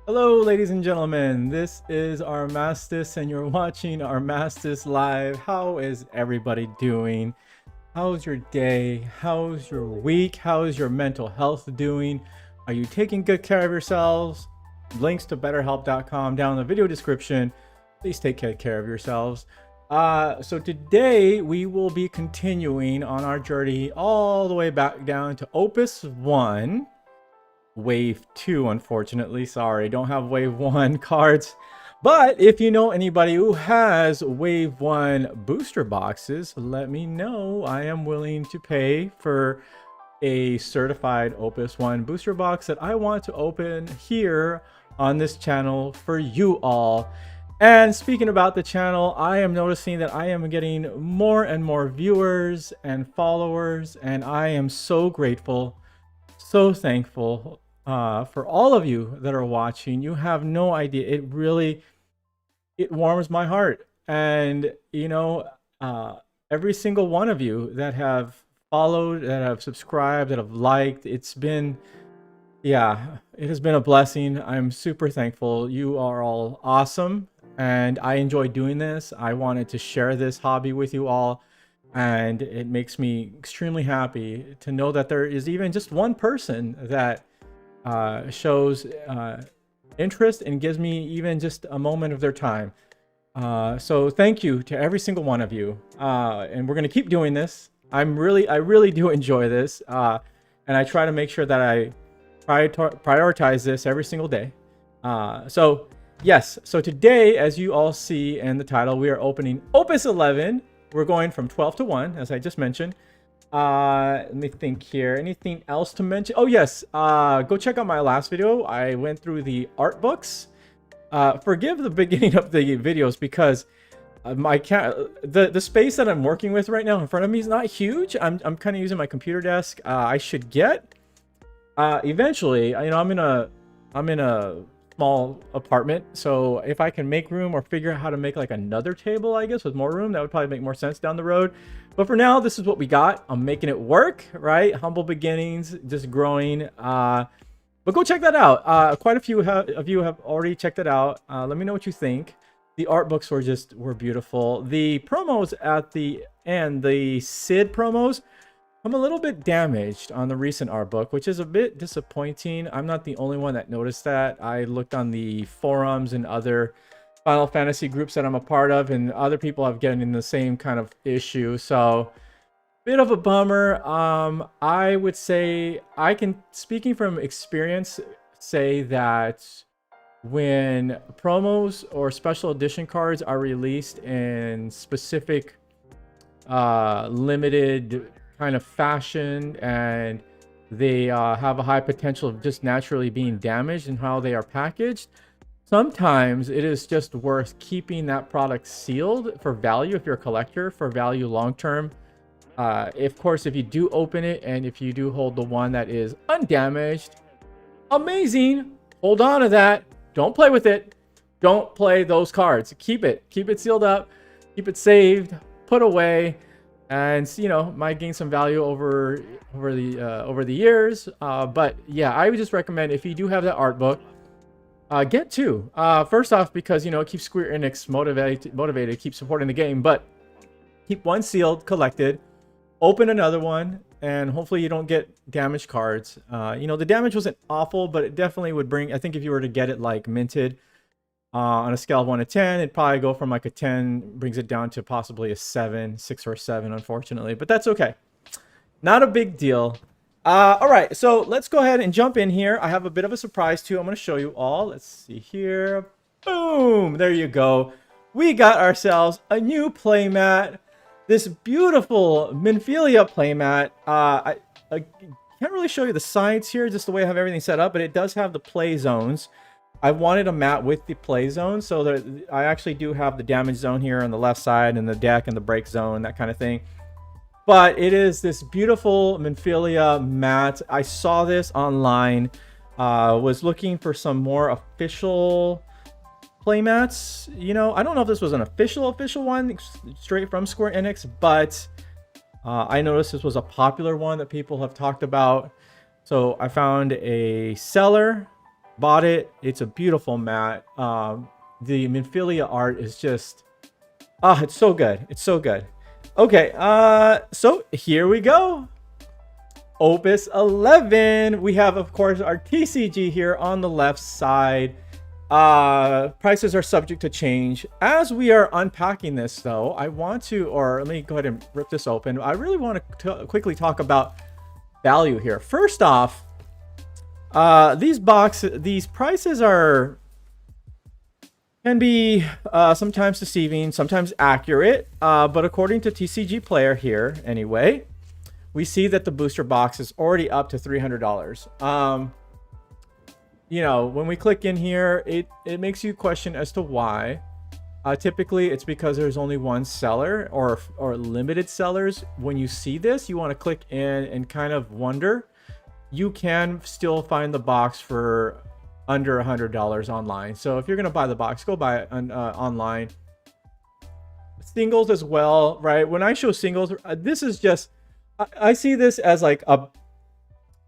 Hello, ladies and gentlemen. This is Armastis, and you're watching Armastis Live. How is everybody doing? How's your day? How's your week? How is your mental health doing? Are you taking good care of yourselves? Links to betterhelp.com down in the video description. Please take good care of yourselves. So today we will be continuing on our journey all the way back down to Opus 1. Wave 2, unfortunately. Sorry, don't have Wave 1 cards. But if you know anybody who has Wave 1 booster boxes, let me know. I am willing to pay for a certified Opus 1 booster box that I want to open here on this channel for you all. And speaking about the channel, I am noticing that I am getting more and more viewers and followers, and I am so grateful, so thankful for all of you that are watching. You have no idea. It warms my heart. And every single one of you that have followed, that have subscribed, that have liked, it has been a blessing. I'm super thankful. You are all awesome, and I enjoy doing this. I wanted to share this hobby with you all, and it makes me extremely happy to know that there is even just one person that shows interest and gives me even just a moment of their time. So thank you to every single one of you, and we're going to keep doing this. I really do enjoy this, and I try to make sure that I prioritize this every single day. So today, as you all see in the title, we are opening Opus 11. We're going from 12 to 1, as I just mentioned. Let me think here. Anything else to mention? Oh yes, go check out my last video. I went through the art books. Forgive the beginning of the videos because the space that I'm working with right now in front of me is not huge. I'm kind of using my computer desk. I should get eventually, I'm in a small apartment, so if I can make room or figure out how to make like another table, I guess, with more room, that would probably make more sense down the road. But for now, this is what we got. I'm making it work, right? Humble beginnings, just growing. But go check that out. Quite a few of you have already checked it out. Let me know what you think. The art books were beautiful. The promos at the end, the Sid promos, I'm a little bit damaged on the recent art book, which is a bit disappointing. I'm not the only one that noticed that. I looked on the forums and other Final Fantasy groups that I'm a part of, and other people have gotten in the same kind of issue. So, bit of a bummer. I would say, speaking from experience, say that when promos or special edition cards are released in specific limited kind of fashion, and they have a high potential of just naturally being damaged in how they are packaged, sometimes it is just worth keeping that product sealed for value if you're a collector, for value long term. Of course, if you do open it and if you do hold the one that is undamaged, amazing, hold on to that. Don't play with it. Don't play those cards. Keep it sealed up, keep it saved, put away, and might gain some value over the years. But yeah, I would just recommend, if you do have that art book, get two. First off, because it keeps Square Enix motivated, keep supporting the game. But keep one sealed, collected, open another one, and hopefully you don't get damaged cards. The damage wasn't awful, but it definitely would bring, I think if you were to get it like minted, on a scale of 1 to 10, it'd probably go from like a 10, brings it down to possibly a 6 or a 7, unfortunately. But that's okay. Not a big deal. All right, so let's go ahead and jump in here. I have a bit of a surprise too. I'm going to show you all. Let's see here. Boom! There you go. We got ourselves a new playmat. This beautiful Minfilia playmat. I can't really show you the sides here, just the way I have everything set up, but it does have the play zones. I wanted a mat with the play zone, so that I actually do have the damage zone here on the left side, and the deck and the break zone, that kind of thing. But it is this beautiful Minfilia mat. I saw this online, was looking for some more official playmats. I don't know if this was an official one straight from Square Enix, but I noticed this was a popular one that people have talked about. So I found a seller bought it. It's a beautiful mat. The Minfilia art is just, it's so good. It's so good. Okay, so here we go. Opus 11. We have, of course, our TCG here on the left side. Prices are subject to change. As we are unpacking this, though, I want to, or let me go ahead and rip this open. I really want to quickly talk about value here. First off, these prices can be sometimes deceiving, sometimes accurate, but according to TCG Player here, anyway, we see that the booster box is already up to $300. You know, when we click in here, it makes you question as to why. Typically, it's because there's only one seller or limited sellers. When you see this, you want to click in and kind of wonder. You can still find the box for under $100 online. So if you're going to buy the box, go buy it online. Singles as well, right? When I show singles, this is just, I see this as like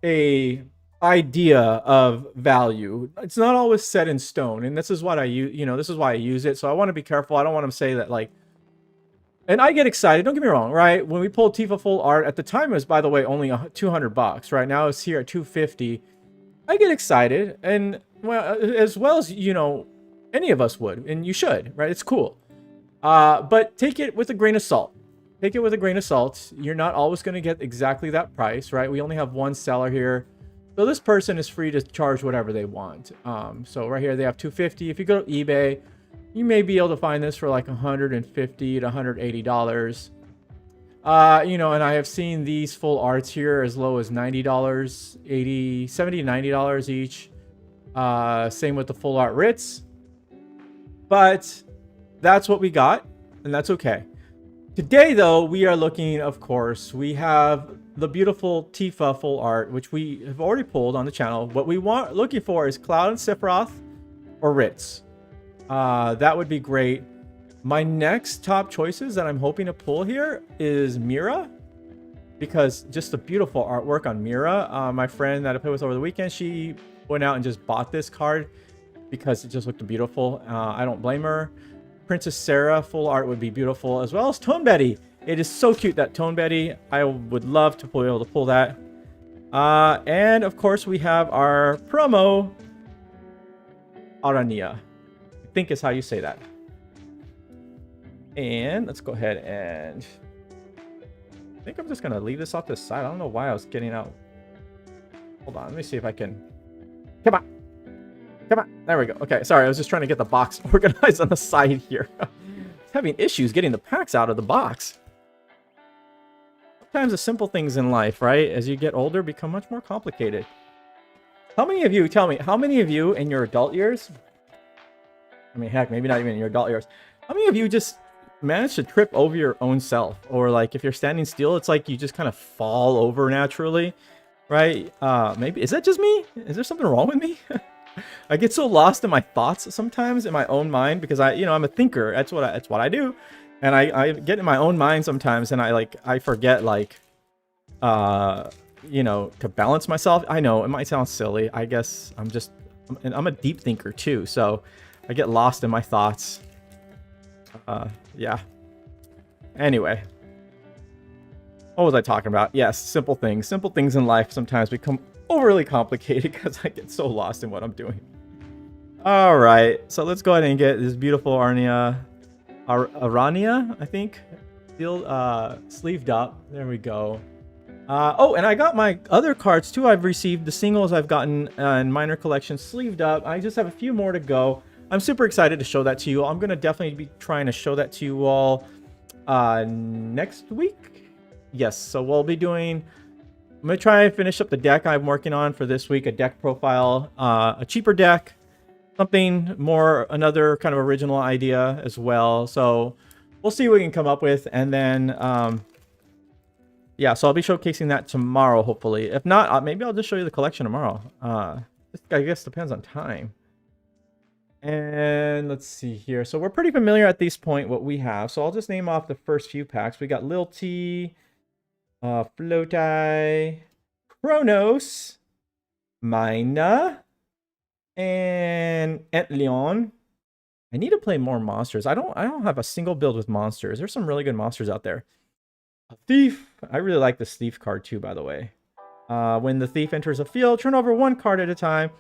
a idea of value. It's not always set in stone, and this is what I use. You know, this is why I use it. So I want to be careful. I don't want to say that like. And I get excited. Don't get me wrong, right? When we pulled Tifa full art at the time, it was, by the way, only $200. Right now, it's here at $250. I get excited, and well, as well as, you know, any of us would, and you should, right? It's cool. But take it with a grain of salt. Take it with a grain of salt. You're not always going to get exactly that price, right? We only have one seller here. So this person is free to charge whatever they want. So right here, they have $250. If you go to eBay, you may be able to find this for like $150 to $180. You know, and I have seen these full arts here as low as $90, $70 to $90 each. Same with the full art Ritz. But that's what we got, and that's okay. Today, though, we are looking, of course, we have the beautiful Tifa full art, which we have already pulled on the channel. What we want looking for is Cloud and Sephiroth or Ritz. That would be great. My next top choices that I'm hoping to pull here is Mira, because just the beautiful artwork on Mira. My friend that I played with over the weekend, she went out and just bought this card because it just looked beautiful. I don't blame her. Princess Sarah full art would be beautiful, as well as Tone Betty. It is so cute, that Tone Betty. I would love to be able to pull that. And of course, we have our promo Arania. I think is how you say that. And let's go ahead and I think I'm just gonna leave this off the side. I don't know why I was getting out. Hold on, let me see if I can. Come on. Come on. There we go. Okay, sorry, I was just trying to get the box organized on the side here. Having issues getting the packs out of the box. Sometimes the simple things in life, right, as you get older, become much more complicated. How many of you, tell me, how many of you in your adult years, I mean, heck, maybe not even in your adult years, how many of you just manage to trip over your own self? Or like if you're standing still, it's like you just kind of fall over naturally, right? Maybe, is that just me? Is there something wrong with me? I get so lost in my thoughts sometimes in my own mind because I'm a thinker. That's what I do. And I get in my own mind sometimes and I forget to balance myself. I know it might sound silly. I guess I'm a deep thinker too. So I get lost in my thoughts. Yeah. Anyway. What was I talking about? Yes, simple things. Simple things in life sometimes become overly complicated because I get so lost in what I'm doing. All right, so let's go ahead and get this beautiful Arania, I think, still sleeved up. There we go. Oh, and I got my other cards too. I've received the singles I've gotten in minor collection sleeved up. I just have a few more to go. I'm super excited to show that to you. I'm gonna definitely be trying to show that to you all next week. Yes, so we'll be doing. I'm going to try and finish up the deck I'm working on for this week, a deck profile, a cheaper deck, something more, another kind of original idea as well. So we'll see what we can come up with. And then, yeah, so I'll be showcasing that tomorrow, hopefully. If not, maybe I'll just show you the collection tomorrow. This, I guess, depends on time. And let's see here. So we're pretty familiar at this point what we have. So I'll just name off the first few packs. We got Lil T, Floatai, Kronos, Mina, And Leon. I need to play more monsters. I don't have a single build with monsters. There's some really good monsters out there. A thief. I really like this thief card too, by the way. When the thief enters a field, turn over one card at a time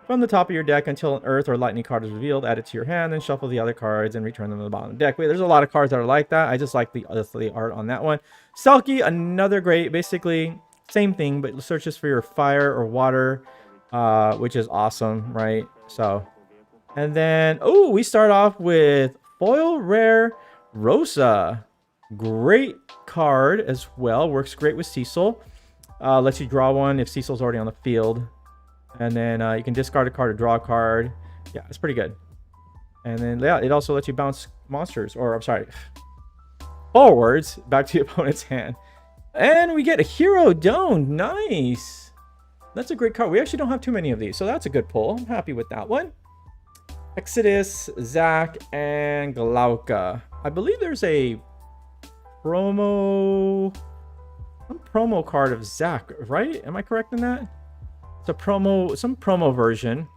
from the top of your deck until an earth or lightning card is revealed. Add it to your hand, then shuffle the other cards and return them to the bottom of the deck. Wait, there's a lot of cards that are like that. I just like the art on that one. Selkie, another great, basically same thing, but searches for your fire or water, which is awesome, right? So, and then, oh, we start off with foil rare Rosa. Great card as well. Works great with Cecil. Lets you draw one if Cecil's already on the field. And then you can discard a card or draw a card. Yeah, it's pretty good. And then, yeah, it also lets you bounce monsters. Or, I'm sorry, forwards back to your opponent's hand. And we get a Hero Doan. Nice. That's a great card. We actually don't have too many of these, so that's a good pull. I'm happy with that one. Exodus, Zach, and Glauca. I believe there's a promo... some promo card of Zach, right? Am I correct in that? It's a promo, some promo version.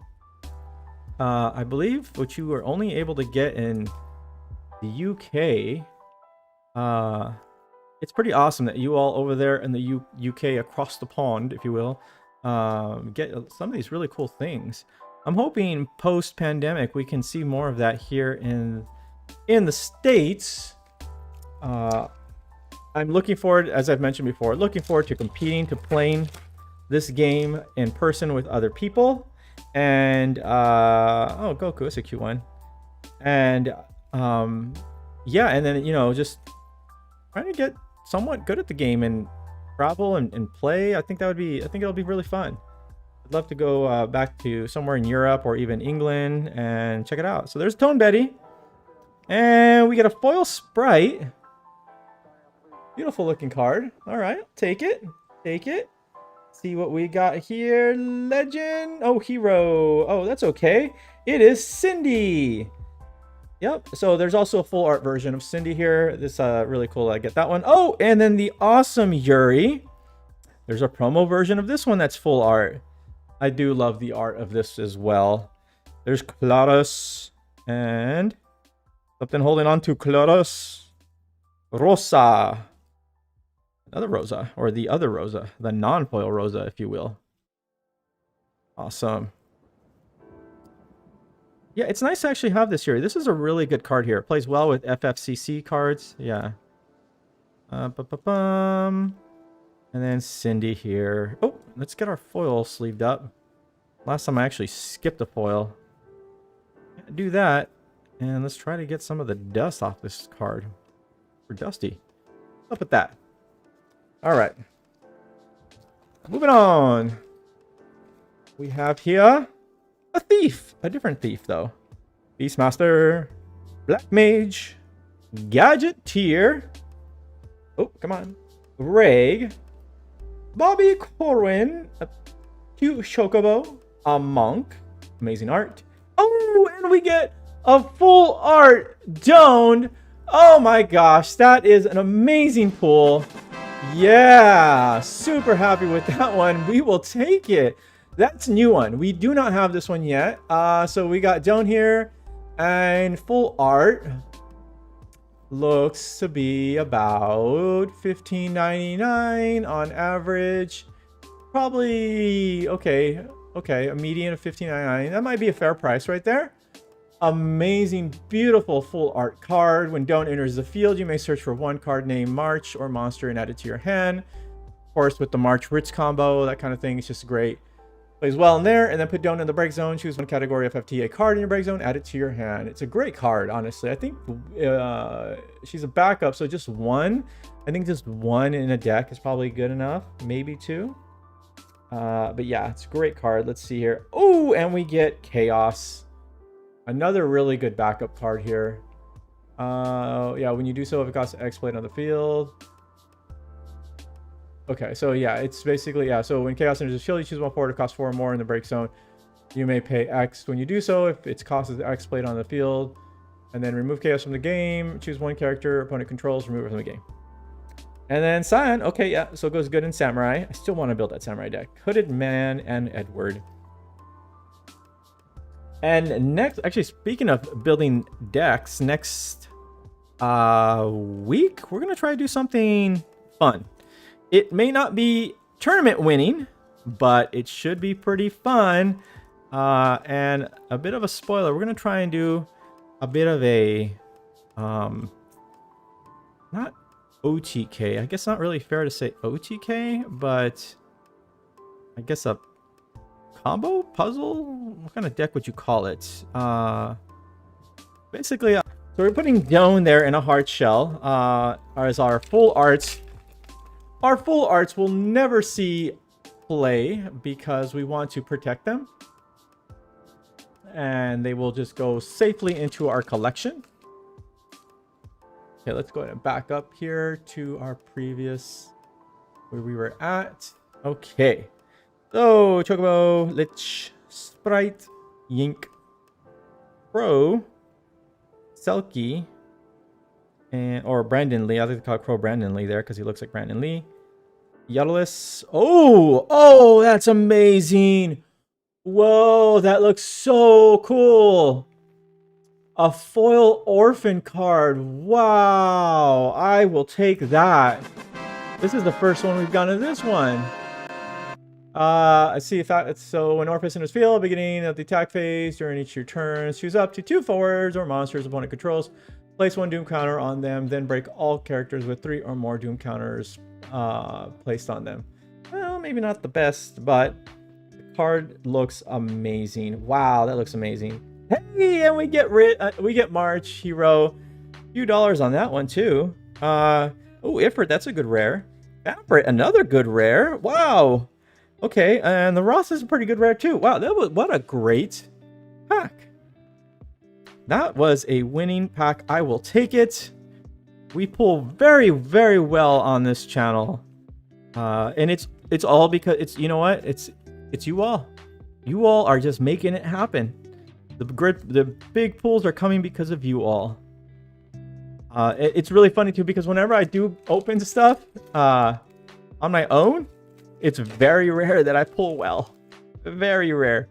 I believe, which you were only able to get in the UK. It's pretty awesome that you all over there in the UK, across the pond, if you will, get some of these really cool things. I'm hoping post-pandemic we can see more of that here in the States. I'm looking forward, as I've mentioned before, looking forward to competing, to playing this game in person with other people. And oh, Goku, it's a cute one. And yeah, and then, you know, just trying to get somewhat good at the game and travel and play. I think it'll be really fun. I'd love to go back to somewhere in Europe or even England and check it out. So there's Tone Betty. And we get a foil Sprite. Beautiful looking card. All right, take it. Take it. See what we got here. Legend. Oh, hero. Oh, that's okay. It is Cindy. Yep. So there's also a full art version of Cindy here. This really cool. I get that one. Oh, and then the awesome Yuri. There's a promo version of this one that's full art. I do love the art of this as well. There's Claros and something holding on to Claros. Rosa. Another Rosa, or the other Rosa, the non-foil Rosa, if you will. Awesome. Yeah, it's nice to actually have this here. This is a really good card here. It plays well with FFCC cards. Yeah. And then Cindy here. Oh, let's get our foil sleeved up. Last time I actually skipped a foil. Do that. And let's try to get some of the dust off this card. For Dusty. What's up with that? All right. Moving on. We have here a thief. A different thief, though. Beastmaster. Black Mage. Gadgeteer. Oh, come on. Reg. Bobby Corwin. A cute Chocobo. A Monk. Amazing art. Oh, and we get a full art Doan. Oh my gosh, that is an amazing pull. Yeah, super happy with that one. We will take it. That's a new one. We do not have this one yet. So we got Doan here and full art. Looks to be about $15.99 on average. Probably okay. A median of $15.99. That might be a fair price right there. Amazing, beautiful full art card. When Doan enters the field, you may search for one card named March or monster and add it to your hand. Of course, with the March Ritz combo, that kind of thing, it's just great. Plays well in there, and then put Doan in the break zone. Choose one category FFTA card in your break zone, add it to your hand. It's a great card, honestly. I think she's a backup, so just one. I think just one in a deck is probably good enough, maybe two. But yeah, it's a great card. Let's see here. Oh, and we get Chaos. Another really good backup card here. Yeah, when you do so, if it costs X plate on the field. Okay, so yeah, it's basically, yeah, so when Chaos enters the field, you choose one forward, it costs 4 or more in the break zone. You may pay X when you do so, if its cost is X plate on the field. And then remove Chaos from the game, choose one character, opponent controls, remove it from the game. And then Cyan, okay, yeah, so it goes good in Samurai. I still want to build that Samurai deck. Hooded Man and Edward. And next, actually, speaking of building decks, next week, we're going to try to do something fun. It may not be tournament winning, but it should be pretty fun. And a bit of a spoiler, we're going to try and do a bit of a, not OTK. I guess not really fair to say OTK, but I guess a combo puzzle. What kind of deck would you call it? Basically, so we're putting Doan there in a hard shell as our full arts. Our full arts will never see play because we want to protect them, and they will just go safely into our collection. Okay, let's go ahead and back up here to our previous where we were at. Okay, so Chocobo, Lich, Sprite, Yink, Crow, Selkie, and or Brandon Lee. I think they call Crow Brandon Lee there because he looks like Brandon Lee. Yudelis. Oh, that's amazing. Whoa, that looks so cool. A foil orphan card. Wow, I will take that. This is the first one we've gotten of this one. I see if that, so when Orpus enters field, beginning of the attack phase, during each of your turns, choose up to 2 forwards or monsters opponent controls, place 1 doom counter on them, then break all characters with 3 or more doom counters placed on them. Well, maybe not the best, but the card looks amazing. Wow, that looks amazing. Hey, and we get March Hero. Few dollars on that one too. Oh, Ifrit, that's a good rare. Vaprit, another good rare. Wow. Okay, and the Ross is a pretty good rare too. Wow, what a great pack. That was a winning pack. I will take it. We pull very, very well on this channel. And it's all because it's, you know what? It's you all. You all are just making it happen. The big pulls are coming because of you all. It's really funny too because whenever I do open stuff on my own, it's very rare that I pull well. Very rare.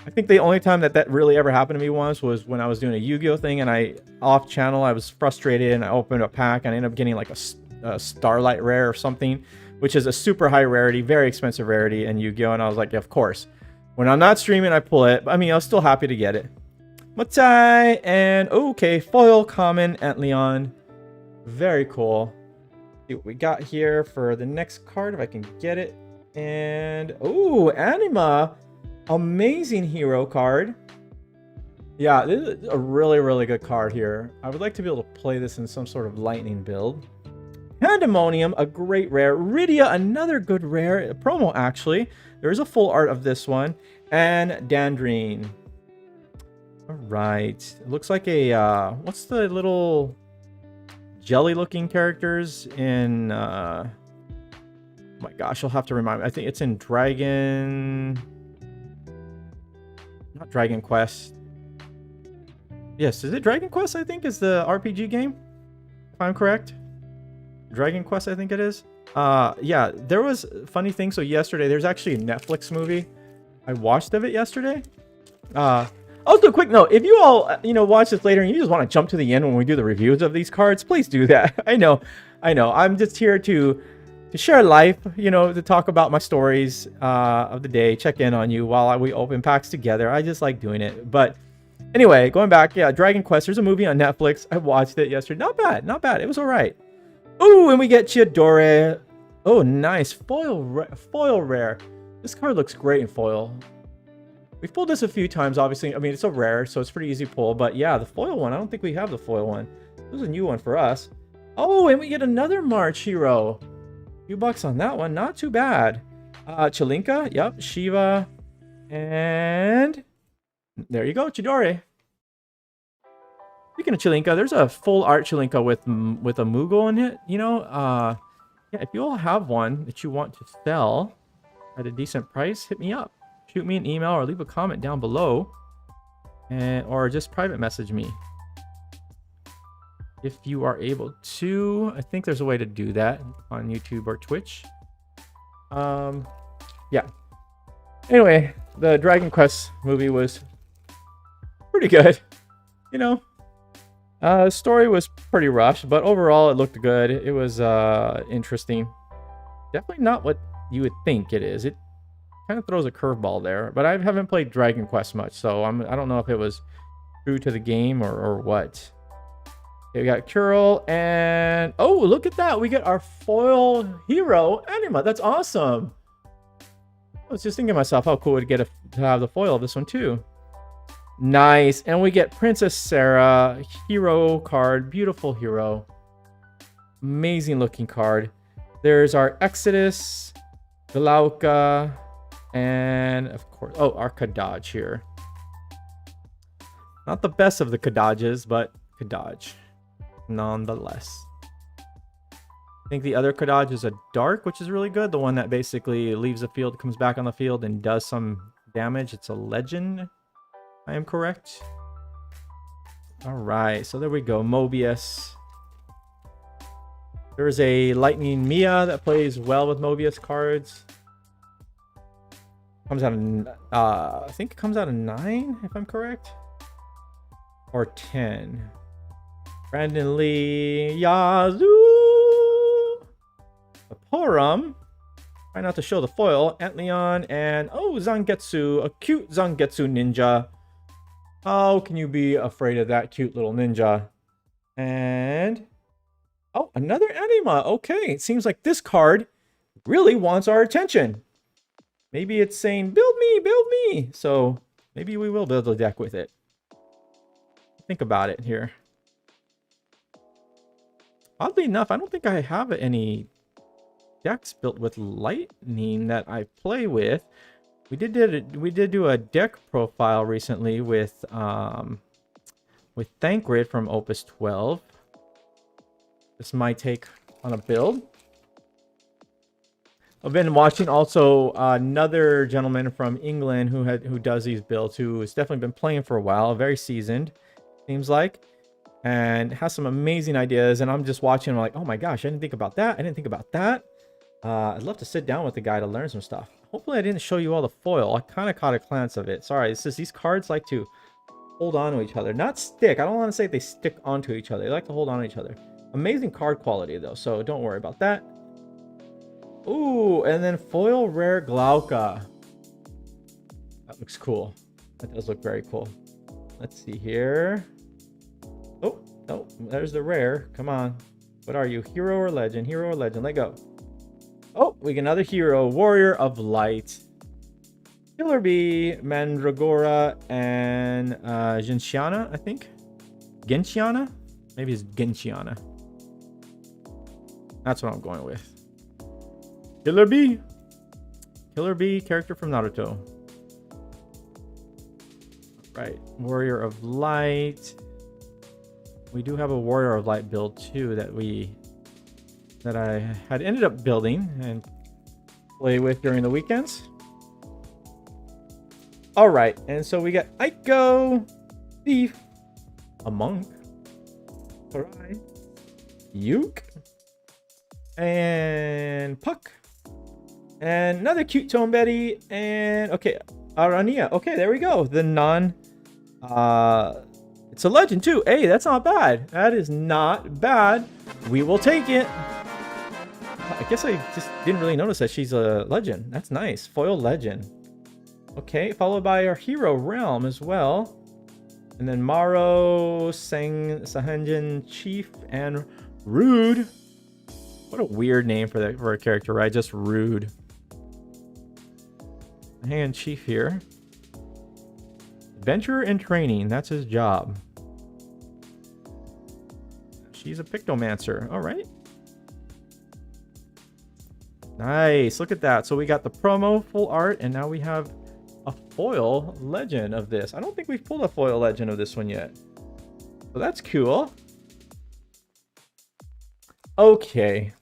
I think the only time that really ever happened to me once was when I was doing a Yu-Gi-Oh thing and off channel I was frustrated and I opened a pack and I ended up getting like a Starlight rare or something, which is a super high rarity, very expensive rarity in Yu-Gi-Oh, and I was like, yeah, of course. When I'm not streaming, I pull it. I mean, I was still happy to get it. Matai and okay, foil common at Leon. Very cool. See what we got here for the next card if I can get it. And oh, Anima, amazing hero card. Yeah, this is a really, really good card here. I would like to be able to play this in some sort of lightning build. Pandemonium, a great rare. Rydia, another good rare. A promo, actually. There is a full art of this one. And Dandrine. All right. It looks like a, what's the little jelly-looking characters in, oh my gosh, you'll have to remind me. I think it's in Dragon... Not Dragon Quest. Yes, is it Dragon Quest, I think, is the RPG game? If I'm correct. Dragon Quest, I think it is. Yeah, there was a funny thing. So yesterday, there's actually a Netflix movie. I watched of it yesterday. Also, quick note, if you all, watch this later and you just want to jump to the end when we do the reviews of these cards, please do that. I know. I'm just here to share life, to talk about my stories of the day, check in on you while we open packs together. I just like doing it. But anyway, going back, yeah, Dragon Quest, there's a movie on Netflix. I watched it yesterday. Not bad. It was all right. Ooh, and we get Chidore. Oh, nice. Foil rare. This card looks great in foil. We've pulled this a few times, obviously. I mean, it's a rare, so it's pretty easy to pull. But yeah, the foil one, I don't think we have the foil one. This is a new one for us. Oh, and we get another March hero. A few bucks on that one. Not too bad. Chilinka. Yep. Shiva. And there you go. Chidore. Speaking of Chilinka, there's a full art Chilinka with a Moogle in it. Yeah, if you all have one that you want to sell at a decent price, hit me up. Shoot me an email or leave a comment down below, or just private message me if you are able to. I think there's a way to do that on YouTube or Twitch. Yeah. Anyway, the Dragon Quest movie was pretty good. You know, story was pretty rushed, but overall it looked good. It was interesting. Definitely not what you would think it is. It kind of throws a curveball there, but I haven't played Dragon Quest much, so I don't know if it was true to the game or what. Okay, we got Curl, and oh, look at that. We get our foil hero anima. That's awesome. I was just thinking to myself how cool it would get to have the foil of this one too. Nice. And we get Princess Sarah hero card. Beautiful hero. Amazing looking card. There's our Exodus, Glauca, and of course, oh, our Kadaj here. Not the best of the Kadages, but Kadaj nonetheless. I think the other Kadaj is a dark, which is really good. The one that basically leaves the field, comes back on the field, and does some damage. It's a legend. I am correct. All right, so there we go. Mobius. There's a Lightning Mia that plays well with Mobius cards. Comes out of, I think it comes out of 9, if I'm correct. Or 10. Brandon Lee, Yazoo. Porum. Try not to show the foil. Antleon and oh, Zangetsu, a cute Zangetsu ninja. How can you be afraid of that cute little ninja? And oh, another anima. Okay, it seems like this card really wants our attention. Maybe it's saying, build me, build me. So maybe we will build a deck with it. Think about it here. Oddly enough, I don't think I have any decks built with lightning that I play with. We did do a deck profile recently with Thancred from Opus 12. This is my take on a build. I've been watching also another gentleman from England who does these builds, who has definitely been playing for a while, very seasoned, seems like, and has some amazing ideas. And I'm just watching, I'm like, oh my gosh, I didn't think about that. I didn't think about that. I'd love to sit down with the guy to learn some stuff. Hopefully I didn't show you all the foil. I kind of caught a glance of it. Sorry, it's just these cards like to hold on to each other. Not stick. I don't want to say they stick onto each other. They like to hold on to each other. Amazing card quality though, so don't worry about that. Ooh, and then foil rare Glauca. That looks cool. That does look very cool. Let's see here. Oh, no, there's the rare. Come on. What are you? Hero or legend? Hero or legend? Let go. Oh, we get another hero. Warrior of Light. Killer Bee, Mandragora, and Gentiana, I think. Gentiana? Maybe it's Gentiana. That's what I'm going with. Killer Bee. Killer Bee, character from Naruto. Right. Warrior of Light. We do have a Warrior of Light build too that I had ended up building and play with during the weekends. All right, and so we got Aiko, Thief, a Monk, Sarai, Yuke, and Puck, and another cute Tone Betty, and okay, Arania. Okay, there we go. The it's a legend too. Hey, that's not bad. That is not bad. We will take it. I guess I just didn't really notice that she's a legend. That's nice. Foil legend. Okay, followed by our hero Realm as well. And then Maro, Sahenjin, Chief, and Rude. What a weird name for a character, right? Just Rude. Hang on, Chief here. Adventurer in training. That's his job. She's a Pictomancer. All right. Nice. Look at that. So we got the promo full art, and now we have a foil legend of this. I don't think we've pulled a foil legend of this one yet. So that's cool. Okay.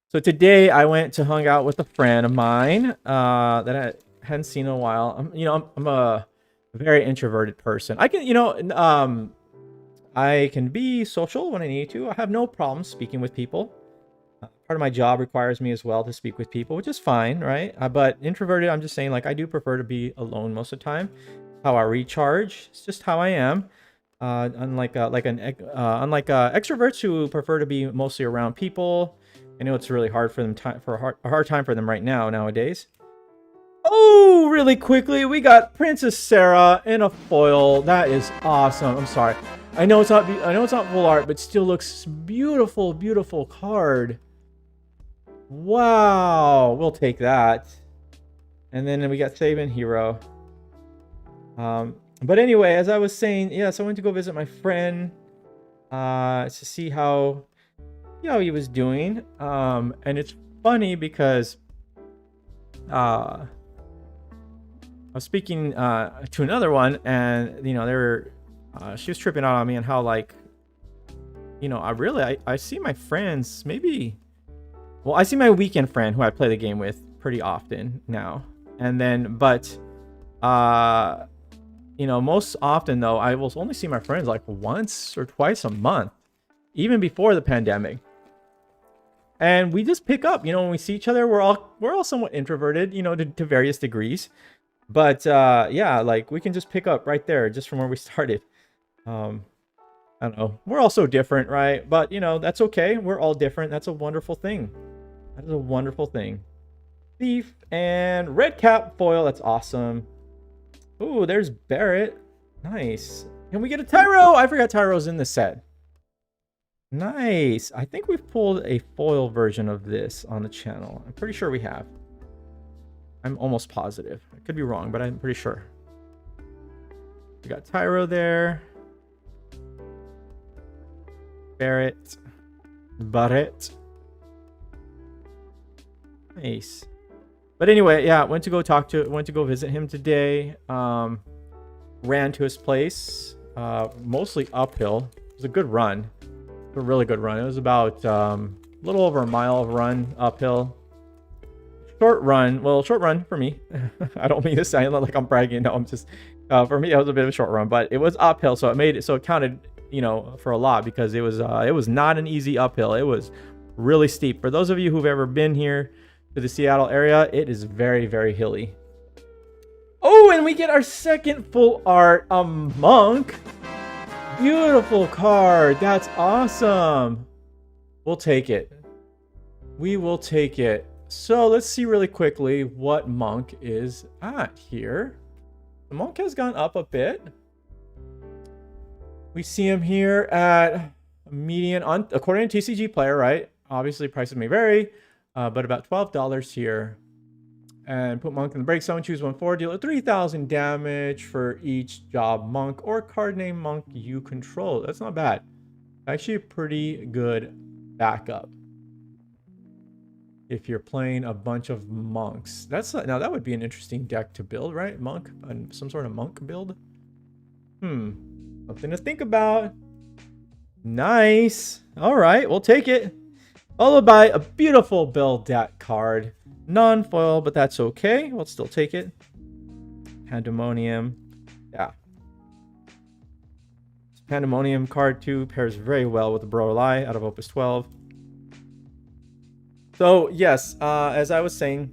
So today I went to hang out with a friend of mine that I hadn't seen in a while. I'm a very introverted person. I can, I can be social when I need to. I have no problem speaking with people. Part of my job requires me as well to speak with people, which is fine, right? But introverted, I'm just saying, like, I do prefer to be alone most of the time. how I recharge. It's just how I am. Unlike extroverts who prefer to be mostly around people. I know it's really hard for them, a hard time for them right now nowadays. Oh, really quickly, we got Princess Sarah in a foil. That is awesome. I'm sorry. I know it's not full art, but still looks beautiful, beautiful card. Wow, we'll take that. And then we got Save and Hero. But anyway, as I was saying, yes, I went to go visit my friend to see how he was doing. And it's funny because I was speaking to another one, and she was tripping out on me and how, like, I see my friends maybe. Well, I see my weekend friend who I play the game with pretty often now, and then most often though I will only see my friends like once or twice a month, even before the pandemic. And we just pick up, when we see each other. We're all somewhat introverted, to various degrees. But yeah, like we can just pick up right there, just from where we started. I don't know. We're all so different, right? But that's okay. We're all different. That's a wonderful thing. That is a wonderful thing. Thief and red cap foil. That's awesome. Ooh, there's Barrett. Nice. Can we get a Tyro? I forgot Tyro's in the set. Nice. I think we've pulled a foil version of this on the channel. I'm pretty sure we have. I'm almost positive. I could be wrong, but I'm pretty sure. We got Tyro there. Barrett. Nice. But anyway, yeah, went to go visit him today. Ran to his place, mostly uphill. It was a good run. A really good run. It was about a little over a mile of run uphill. Short run for me. I don't mean to sound like I'm bragging. No, I'm just for me it was a bit of a short run, but it was uphill, so it counted, for a lot, because it was not an easy uphill. It was really steep. For those of you who've ever been here to the Seattle area, it is very, very hilly. Oh, and we get our second full art, a monk. Beautiful card. That's awesome. We'll take it. We will take it. So let's see really quickly what monk is at here. The monk has gone up a bit. We see him here at median, according to TCG player, right? Obviously prices may vary, but about $12 here. And put monk in the break zone, choose 1/4, deal 3,000 damage for each job monk or card name monk you control. That's not bad. Actually a pretty good backup if you're playing a bunch of monks. Now that would be an interesting deck to build, right? Monk, some sort of monk build. Something to think about. Nice. All right, we'll take it. Followed by a beautiful Beldat card. Non-foil, but that's okay. We'll still take it. Pandemonium. Yeah. Pandemonium card 2 pairs very well with the Brolai out of Opus 12. So, yes, as I was saying...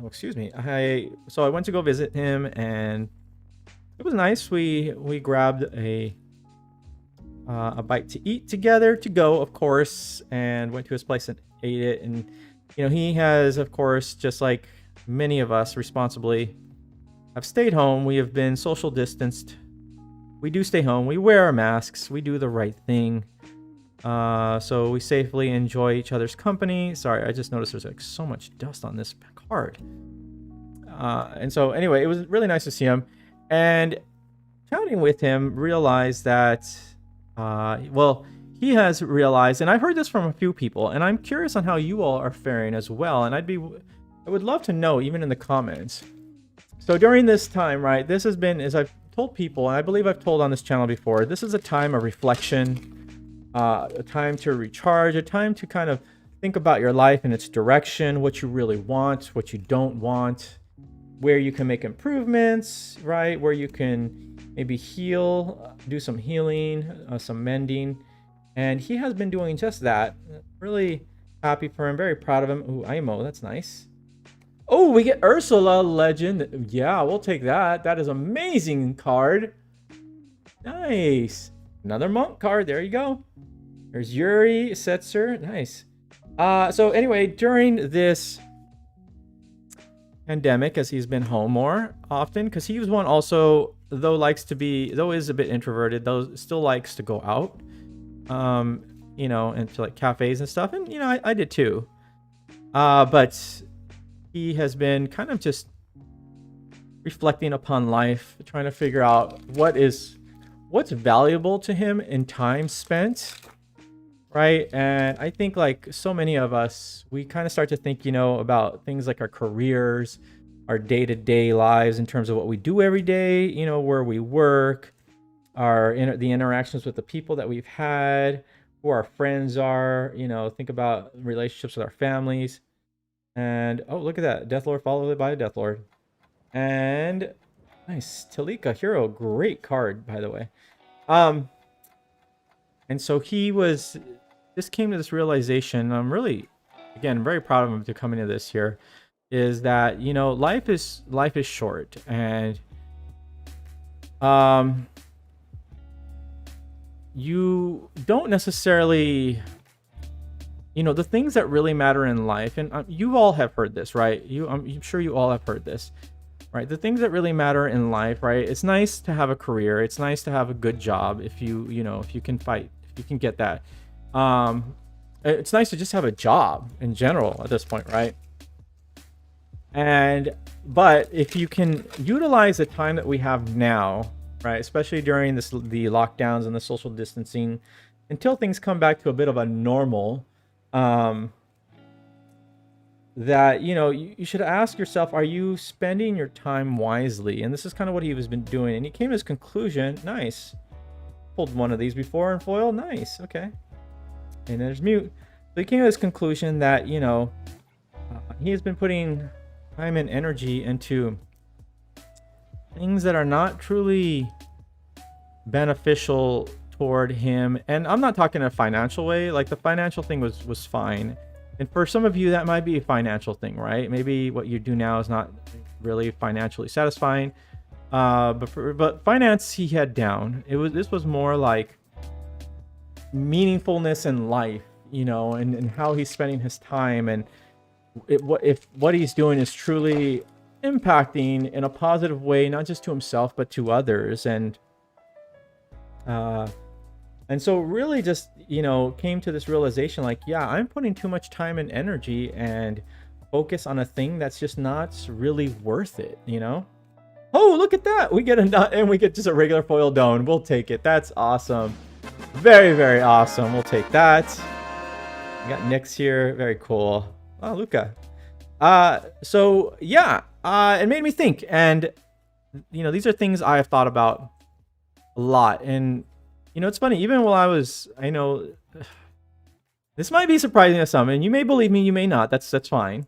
Oh, excuse me. So I went to go visit him, and it was nice. We grabbed a bite to eat together, to go, of course, and went to his place and ate it. And he has, of course, just like many of us responsibly have stayed home. We have been social distanced. We do stay home. We wear our masks. We do the right thing. So we safely enjoy each other's company. Sorry, I just noticed there's like so much dust on this card. And so anyway, it was really nice to see him, and chatting with him, realized that he has realized, and I've heard this from a few people, and I'm curious on how you all are faring as well. And I would love to know, even in the comments. So during this time, right, this has been, as I've told people, and I believe I've told on this channel before, this is a time of reflection, a time to recharge, a time to kind of think about your life and its direction, what you really want, what you don't want, where you can make improvements, right, where you can maybe heal, do some healing, some mending. And he has been doing just that. Really happy for him, very proud of him. Ooh, IMO, that's nice. Oh, we get Ursula Legend. Yeah, we'll take that. That is amazing card. Nice. Another monk card. There you go. There's Yuri Setzer. Nice. So anyway, during this pandemic, as he's been home more often, because he was one also, though is a bit introverted, though still likes to go out, into like cafes and stuff. And, I did too. But he has been kind of just reflecting upon life, trying to figure out what's valuable to him in time spent, right? And I think like so many of us, we kind of start to think, about things like our careers, our day-to-day lives in terms of what we do every day, where we work, the interactions with the people that we've had, who our friends are, think about relationships with our families. And oh, look at that, Deathlord followed by a Deathlord. And nice, Talika Hero, great card, by the way. And so he just came to this realization. I'm really, again, very proud of him to come into this here, is that, life is short, and you don't necessarily, the things that really matter in life, and you all have heard this, right? I'm sure you all have heard this, right? The things that really matter in life, right? It's nice to have a career. It's nice to have a good job if if you can fight, if you can get that. It's nice to just have a job in general at this point, right? But if you can utilize the time that we have now, right, especially during the lockdowns and the social distancing, until things come back to a bit of a normal, that you should ask yourself, are you spending your time wisely? And this is kind of what he has been doing, and he came to his conclusion. Nice. Pulled one of these before in foil. Nice. Okay. And there's mute. So he came to this conclusion that he has been putting time and energy into things that are not truly beneficial toward him. And I'm not talking in a financial way. Like, the financial thing was fine, and for some of you that might be a financial thing, right? Maybe what you do now is not really financially satisfying, but finance he had down. This was more like meaningfulness in life, and how he's spending his time, and if what he's doing is truly impacting in a positive way, not just to himself but to others. And so really just, came to this realization, like, yeah, I'm putting too much time and energy and focus on a thing that's just not really worth it, Oh, look at that. We get a nut and we get just a regular foil Doan. We'll take it. That's awesome. Very, very awesome. We'll take that. We got Nyx here. Very cool. Oh, Luca. So yeah, it made me think. And, these are things I have thought about a lot. And, it's funny, even while I know this might be surprising to some, and you may believe me, you may not. That's fine.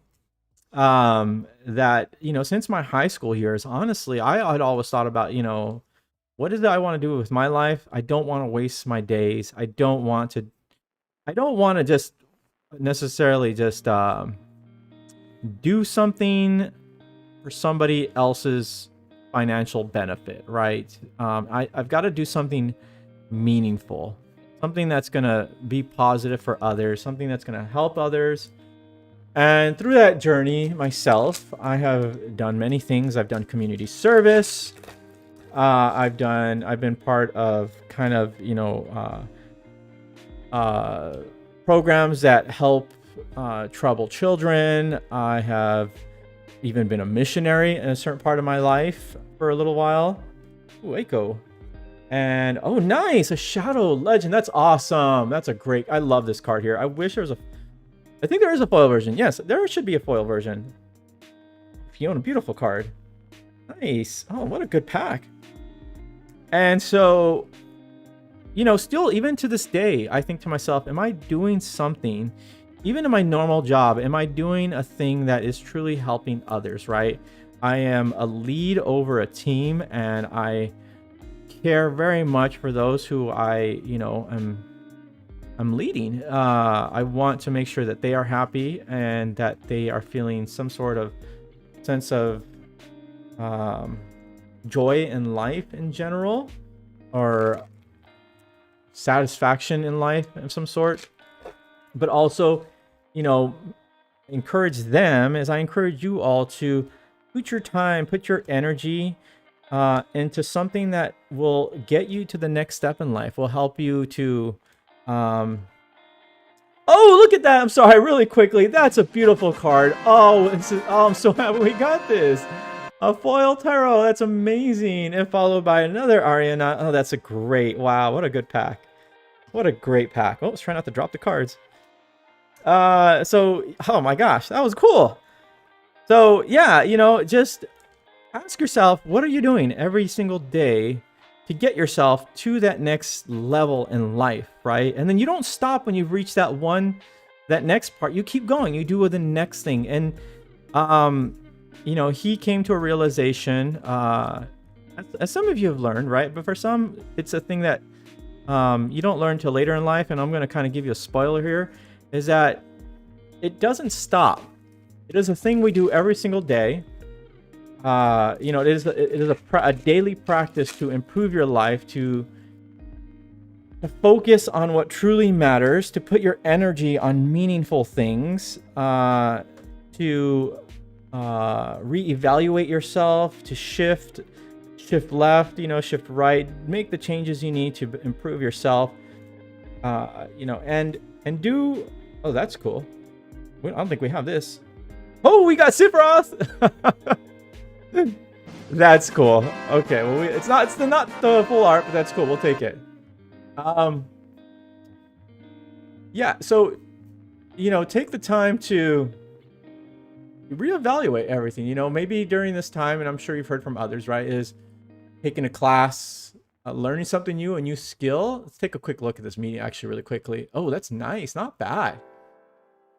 That, since my high school years, honestly, I had always thought about, what is it I want to do with my life? I don't want to waste my days. I don't want to just necessarily just do something for somebody else's financial benefit, right? I've got to do something meaningful, something that's going to be positive for others, something that's going to help others. And through that journey myself, I have done many things. I've done community service. I've been part of kind of, programs that help troubled children. I have even been a missionary in a certain part of my life for a little while. Ooh, Echo. And oh, nice, a Shadow Legend. That's awesome. That's a great. I love this card here. I wish there was I think there is a foil version. Yes, there should be a foil version. Fiona, beautiful card. Nice. Oh, what a good pack. And so, still, even to this day, I think to myself, am I doing something, even in my normal job, am I doing a thing that is truly helping others, right? I am a lead over a team, and I care very much for those who I'm leading. I want to make sure that they are happy and that they are feeling some sort of sense of joy in life in general, or satisfaction in life of some sort, but also, you know, encourage them as I encourage you all to put your time, put your energy into something that will get you to the next step in life, will help you to oh, look at that. I'm sorry, really quickly. That's a beautiful card. Oh, I'm so happy we got this. A foil tarot. That's amazing. And followed by another Ariana. Oh, that's a great. Wow, what a good pack. What a great pack. Oh, let's try not to drop the cards. So, oh my gosh, that was cool. So, yeah, you know, just ask yourself, what are you doing every single day to get yourself to that next level in life, right? And then you don't stop when you've reached that next part. You keep going. You do the next thing. And, you know, he came to a realization, as some of you have learned, right? But for some, it's a thing that you don't learn till later in life. And I'm going to kind of give you a spoiler here, is that it doesn't stop. It is a thing we do every single day. You know, it is a daily practice to improve your life, to focus on what truly matters, to put your energy on meaningful things, to reevaluate yourself, to shift left, you know, shift right, make the changes you need to improve yourself, you know, and do. Oh, that's cool. I don't think we have this. Oh, we got Sephiroth. That's cool. Okay, well, it's not the full art, but that's cool. We'll take it. Yeah. So, you know, take the time to reevaluate everything. You know, maybe during this time, and I'm sure you've heard from others, right? Is taking a class, learning something new, a new skill. Let's take a quick look at this media actually really quickly. Oh, that's nice. Not bad.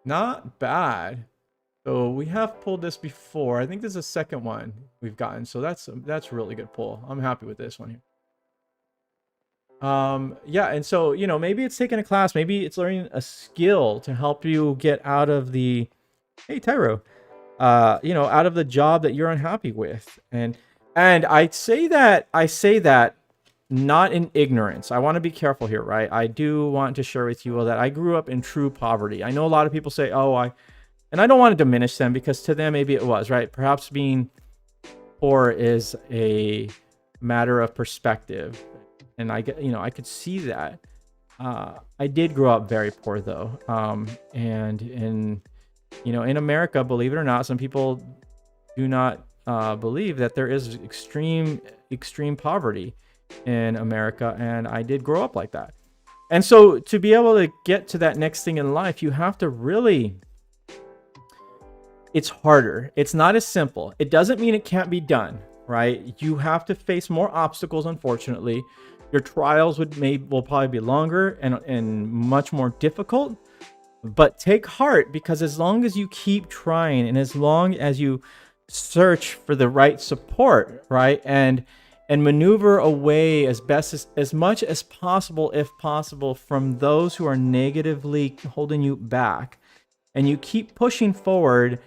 Not bad. So we have pulled this before. I think this is the second one we've gotten. So that's a really good pull. I'm happy with this one here. Yeah, and so, you know, maybe it's taking a class, maybe it's learning a skill to help you get out of the, hey Tyro, you know, out of the job that you're unhappy with. And I say that not in ignorance. I want to be careful here, right? I do want to share with you all that I grew up in true poverty. I know a lot of people say, oh, and I don't want to diminish them, because to them maybe it was, right? Perhaps being poor is a matter of perspective. And I get, you know, I could see that. I did grow up very poor though. And in, you know, in America, believe it or not, some people do not believe that there is extreme poverty in America. And I did grow up like that. And so to be able to get to that next thing in life, you have to really, it's harder. It's not as simple. It doesn't mean it can't be done, right? You have to face more obstacles, unfortunately. Your trials will probably be longer and much more difficult. But take heart, because as long as you keep trying and as long as you search for the right support, right, and maneuver away as much as possible, if possible, from those who are negatively holding you back, and you keep pushing forward,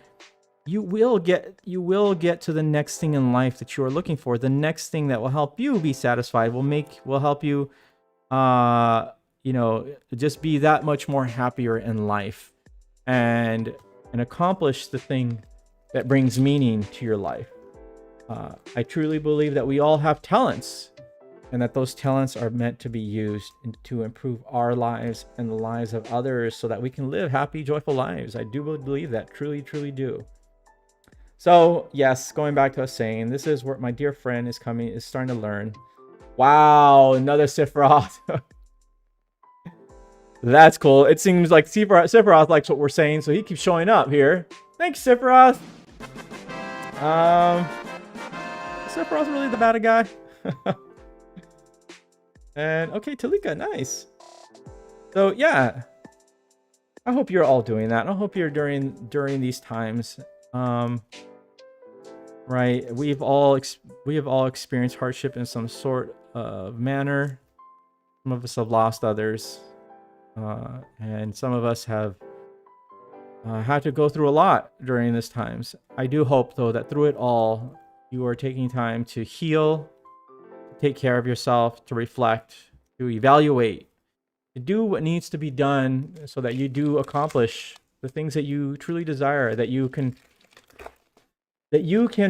you will get to the next thing in life that you are looking for. The next thing that will help you be satisfied, will help you, you know, just be that much more happier in life, and accomplish the thing that brings meaning to your life. I truly believe that we all have talents, and that those talents are meant to be used to improve our lives and the lives of others, so that we can live happy, joyful lives. I do believe that, truly do. So yes, going back to us saying, this is where my dear friend is starting to learn. Wow, another Sephiroth. That's cool. It seems like Sephiroth likes what we're saying, so he keeps showing up here. Thanks, Sephiroth. Sephiroth's really the bad guy. And okay, Talika, nice. So yeah, I hope you're all doing that. I hope you're during these times. Right, we have all experienced hardship in some sort of manner. Some of us have lost others, and some of us have had to go through a lot during this times. I do hope, though, that through it all, you are taking time to heal, to take care of yourself, to reflect, to evaluate, to do what needs to be done so that you do accomplish the things that you truly desire, that you can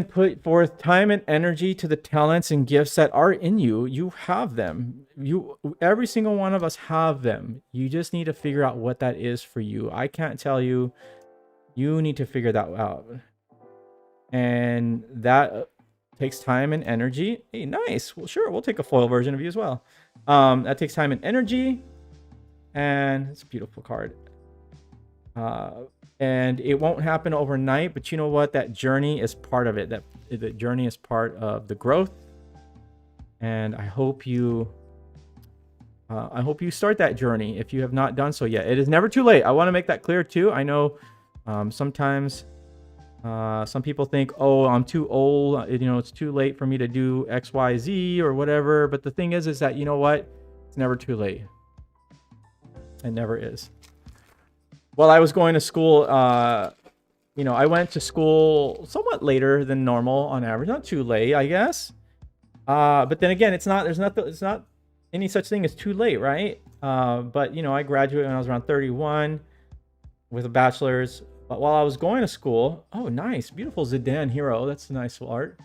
put forth time and energy to the talents and gifts that are in you. You have them. Every single one of us have them. You just need to figure out what that is for you. I can't tell you. You need to figure that out. And that takes time and energy. Hey, nice. Well, sure, we'll take a foil version of you as well. That takes time and energy. And it's a beautiful card. And it won't happen overnight, but you know what? That journey is part of it. The journey is part of the growth. And I hope you start that journey if you have not done so yet. It is never too late. I want to make that clear too. I know sometimes some people think, oh, I'm too old. It's too late for me to do X, Y, Z or whatever. But the thing is that, you know what? It's never too late. It never is. While I was going to school, I went to school somewhat later than normal on average. Not too late, I guess. But then again, it's not any such thing as too late, right? But I graduated when I was around 31 with a bachelor's. But while I was going to school, oh, nice, beautiful Zidane hero. That's a nice art.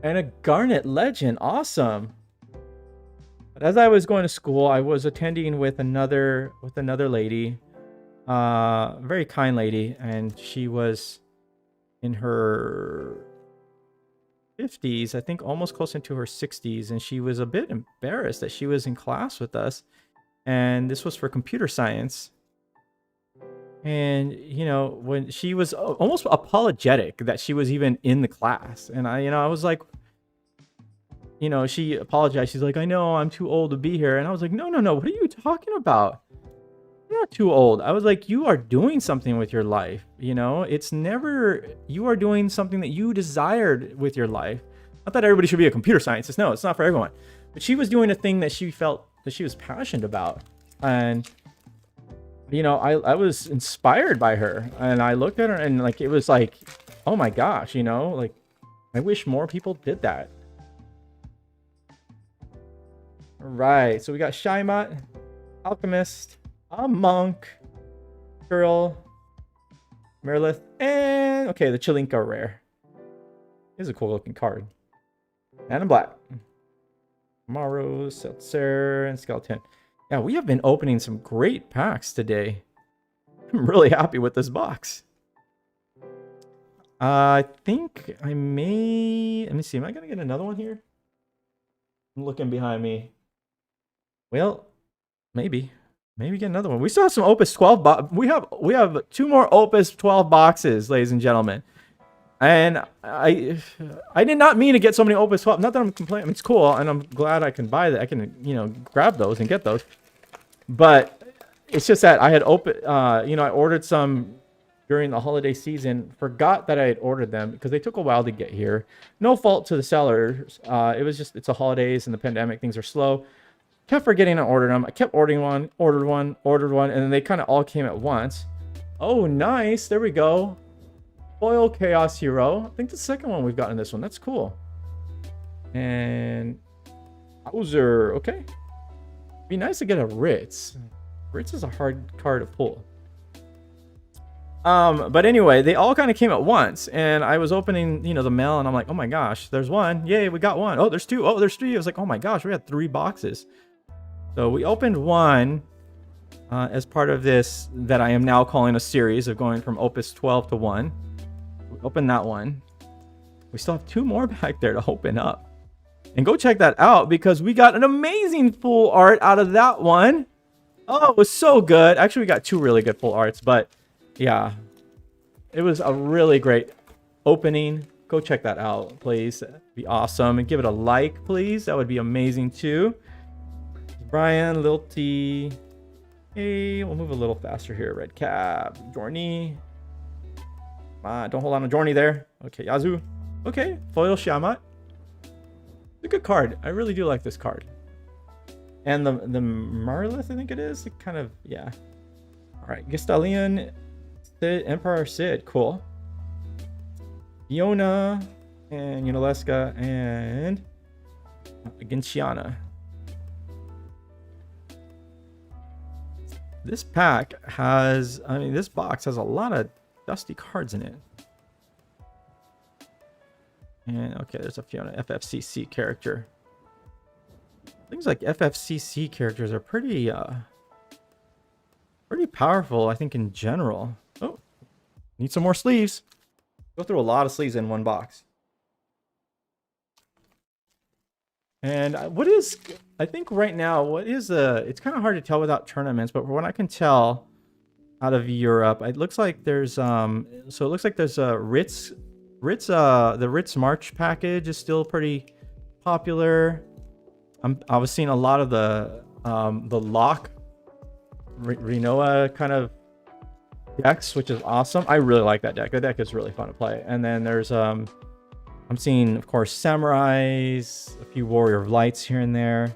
And a Garnet legend, awesome. But as I was going to school, I was attending with another lady. Very kind lady, and she was in her 50s, I think almost close into her 60s, and she was a bit embarrassed that she was in class with us, and this was for computer science. And when she was almost apologetic that she was even in the class, and I was like, she apologized. She's like, I know I'm too old to be here, and I was like, no, what are you talking about? You're not too old. I was like, you are doing something with your life. It's never, you are doing something that you desired with your life. Not that everybody should be a computer scientist. No, it's not for everyone. But she was doing a thing that she felt that she was passionate about. And, I was inspired by her. And I looked at her and it was like, oh my gosh, I wish more people did that. All right. So we got Shaimot, Alchemist, a Monk, Girl, Merilith, and okay, the Chilinka rare. This is a cool looking card. And in black. Maru, Seltzer, and Skeleton. Yeah, we have been opening some great packs today. I'm really happy with this box. I think I may... Let me see, am I going to get another one here? I'm looking behind me. Well, maybe. Maybe get another one. We still have some Opus 12 we have 2 more Opus 12 boxes, ladies and gentlemen. And I did not mean to get so many Opus 12. Not that I'm complaining. I mean, it's cool, and I'm glad I can buy that. I can grab those and get those. But it's just that I had I ordered some during the holiday season. Forgot that I had ordered them because they took a while to get here. No fault to the sellers. It was just, it's the holidays and the pandemic. Things are slow. Kept forgetting to order them. I kept ordering one, ordered one, and then they kind of all came at once. Oh, nice. There we go. Foil Chaos Hero. I think the second one we've gotten this one. That's cool. And Bowser. Okay. Be nice to get a Ritz. Ritz is a hard card to pull. But anyway, they all kind of came at once, and I was opening, the mail, and I'm like, oh my gosh, there's one. Yay, we got one. Oh, there's 2. Oh, there's 3. I was like, oh my gosh, we had 3 boxes. So we opened one as part of this that I am now calling a series of going from Opus 12 to 1. We opened that one. We still have 2 more back there to open up. And go check that out because we got an amazing full art out of that one. Oh, it was so good. Actually, we got 2 really good full arts, but yeah, it was a really great opening. Go check that out, please. That'd be awesome. And give it a like, please. That would be amazing too. Brian, Lil T. Hey, we'll move a little faster here. Red Cap, Jorny. Come on, don't hold on to Jorny there. Okay, Yazoo. Okay, Foil Shamat. It's a good card. I really do like this card. And the Marlith, I think it is. It kind of, yeah. All right, Gestalian Sid, Emperor Sid, cool. Fiona and Yunalesca and Gentiana. This pack has, I mean, this box has a lot of dusty cards in it. And okay, there's a Fiona FFCC character. Things like FFCC characters are pretty powerful, I think, in general. Oh, need some more sleeves. Go through a lot of sleeves in one box. And what is, I think right now, what is it's kind of hard to tell without tournaments, but from what I can tell out of Europe, it looks like there's so it looks like there's a the Ritz March package is still pretty popular. I was seeing a lot of the lock Renoa kind of decks, which is awesome. I really like that deck. That deck is really fun to play. And then there's I'm seeing, of course, Samurais, a few Warrior of Lights here and there.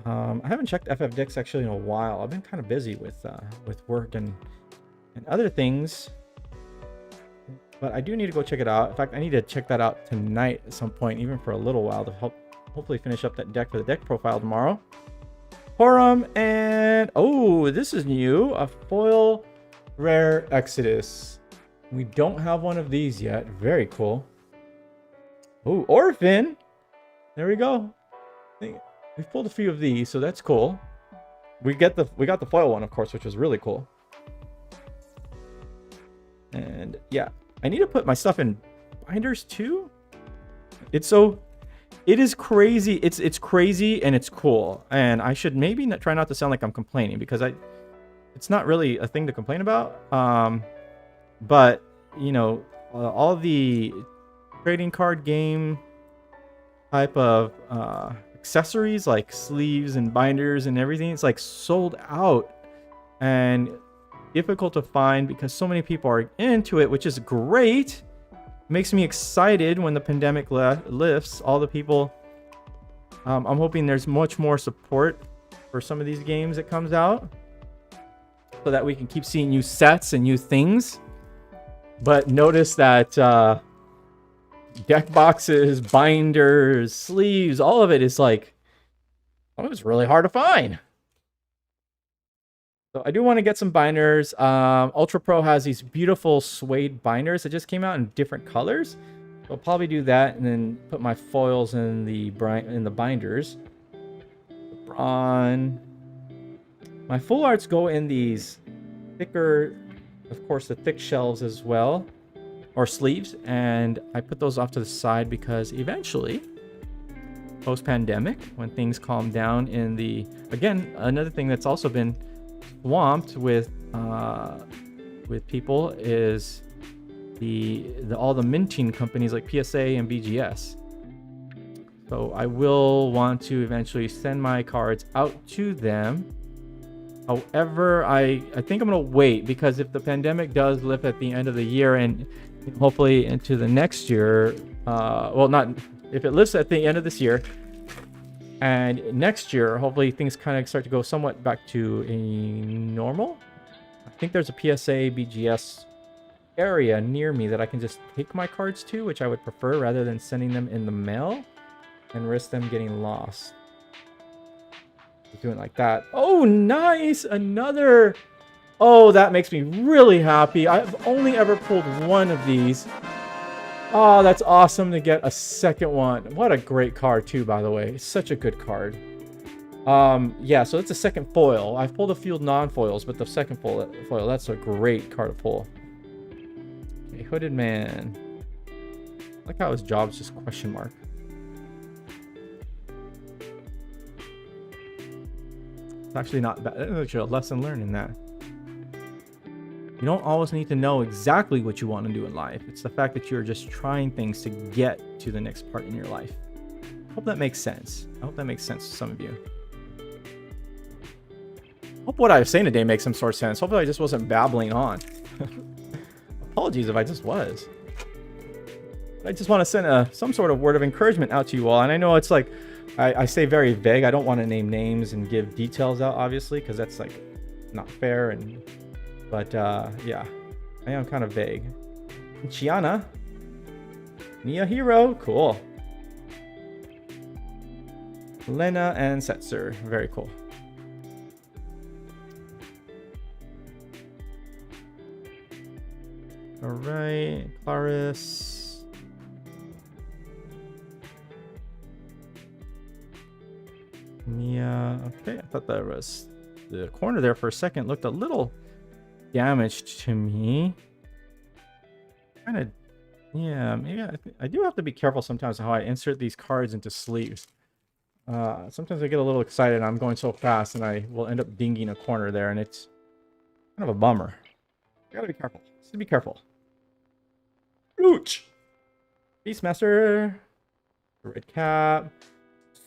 I haven't checked FFDX actually in a while. I've been kind of busy with work and other things. But I do need to go check it out. In fact, I need to check that out tonight at some point, even for a little while, to hopefully finish up that deck for the deck profile tomorrow. Horum, and oh, this is new. A foil rare Exodus. We don't have one of these yet. Very cool. Oh, Orphan. There we go. We've pulled a few of these, so that's cool. We got the foil one, of course, which was really cool. And yeah, I need to put my stuff in binders too. It is crazy. It's crazy and it's cool. And I should maybe try not to sound like I'm complaining, because it's not really a thing to complain about. But you know, all the trading card game type of accessories like sleeves and binders and everything, it's like sold out and difficult to find because so many people are into it, which is great. Makes me excited when the pandemic lifts. All the people, I'm hoping there's much more support for some of these games that comes out, so that we can keep seeing new sets and new things. But notice that deck boxes, binders, sleeves, all of it is like, oh, it was really hard to find. So I do want to get some binders. Ultra Pro has these beautiful suede binders that just came out in different colors. So I'll probably do that and then put my foils in the binders. LeBron. My full arts go in these thicker, of course, the thick shelves as well, or sleeves, and I put those off to the side because eventually, post-pandemic, when things calm down again, another thing that's also been swamped with people is all the minting companies like PSA and BGS. So I will want to eventually send my cards out to them. However, I think I'm gonna wait, because if the pandemic does lift at the end of the year and hopefully into the next year, well, not if it lifts at the end of this year, and next year, hopefully things kind of start to go somewhat back to a normal. I think there's a PSA BGS area near me that I can just take my cards to, which I would prefer rather than sending them in the mail and risk them getting lost. Doing like that. Oh, nice! Another. Oh, that makes me really happy. I've only ever pulled one of these. Oh, that's awesome to get a second one. What a great card too, by the way. It's such a good card. Yeah, so it's a second foil. I've pulled a few non-foils, but the second foil, that's a great card to pull. Okay, Hooded Man. I like how his job's just question mark. It's actually not bad. There's a lesson learned in that. You don't always need to know exactly what you want to do in life. It's the fact that you're just trying things to get to the next part in your life. I hope that makes sense. I hope that makes sense to some of you. I hope what I was saying today makes some sort of sense. Hopefully I just wasn't babbling on. Apologies if I just was. I just want to send some sort of word of encouragement out to you all. And I know it's like, I say very vague. I don't want to name names and give details out, obviously, because that's like not fair. But yeah, I am kind of vague. Chiana. Nia Hero. Cool. Lena and Setzer. Very cool. All right. Claris. Mia. Okay. I thought that was the corner there for a second. Looked a little damaged to me. Kind of. Yeah. Maybe I do have to be careful sometimes how I insert these cards into sleeves. Sometimes I get a little excited and I'm going so fast and I will end up dinging a corner there, and it's kind of a bummer. You gotta be careful. Just be careful. Rooch! Beastmaster. Red Cap.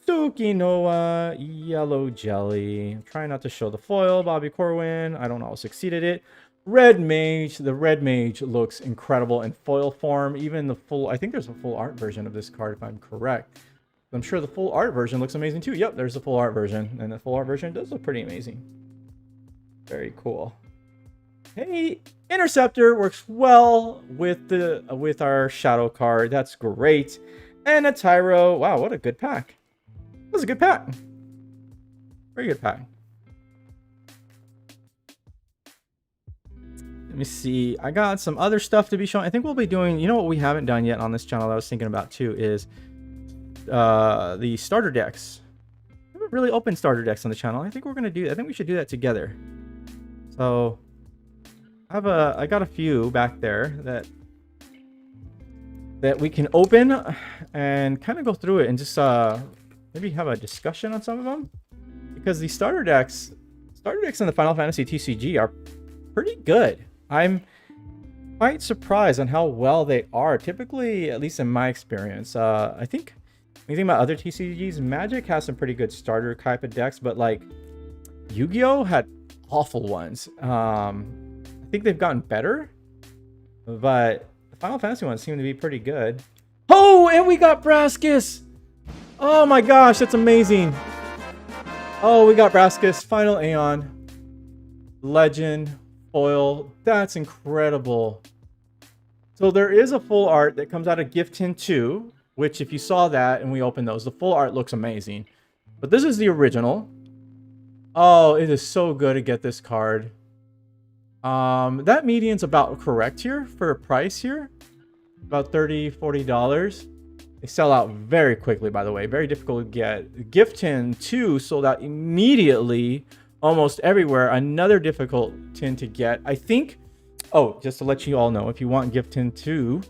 Tsukinoa. Yellow Jelly. I'm trying not to show the foil. Bobby Corwin. I don't know how I succeeded it. Red Mage. The Red Mage looks incredible in foil form. Even the full... I think there's a full art version of this card if I'm correct. I'm sure the full art version looks amazing too. Yep, there's the full art version. And the full art version does look pretty amazing. Very cool. Hey, Interceptor works well with our shadow card. That's great. And a Tyro. Wow, what a good pack. That was a good pack. Very good pack. Let me see. I got some other stuff to be shown. I think we'll be doing, you know what we haven't done yet on this channel that I was thinking about too is the starter decks. We haven't really opened starter decks on the channel. I think we're gonna do. I think we should do that together. So I got a few back there that we can open and kind of go through it and just maybe have a discussion on some of them, because the starter decks in the Final Fantasy TCG are pretty good. I'm quite surprised on how well they are. Typically, at least in my experience, I think. When you think about other TCGs, Magic has some pretty good starter type of decks, but like Yu-Gi-Oh had awful ones. I think they've gotten better, but the Final Fantasy ones seem to be pretty good. Oh, and we got Braskus! Oh my gosh, that's amazing. Oh, we got Braskus, Final Aeon, Legend, Foil. That's incredible. So there is a full art that comes out of Gift Tin 2. Which, if you saw that and we opened those, the full art looks amazing. But this is the original. Oh, it is so good to get this card. That median's about correct here for a price here. About $30, $40. They sell out very quickly, by the way. Very difficult to get. Gift Tin 2 sold out immediately almost everywhere. Another difficult tin to get. I think... Oh, just to let you all know, if you want Gift Tin 2...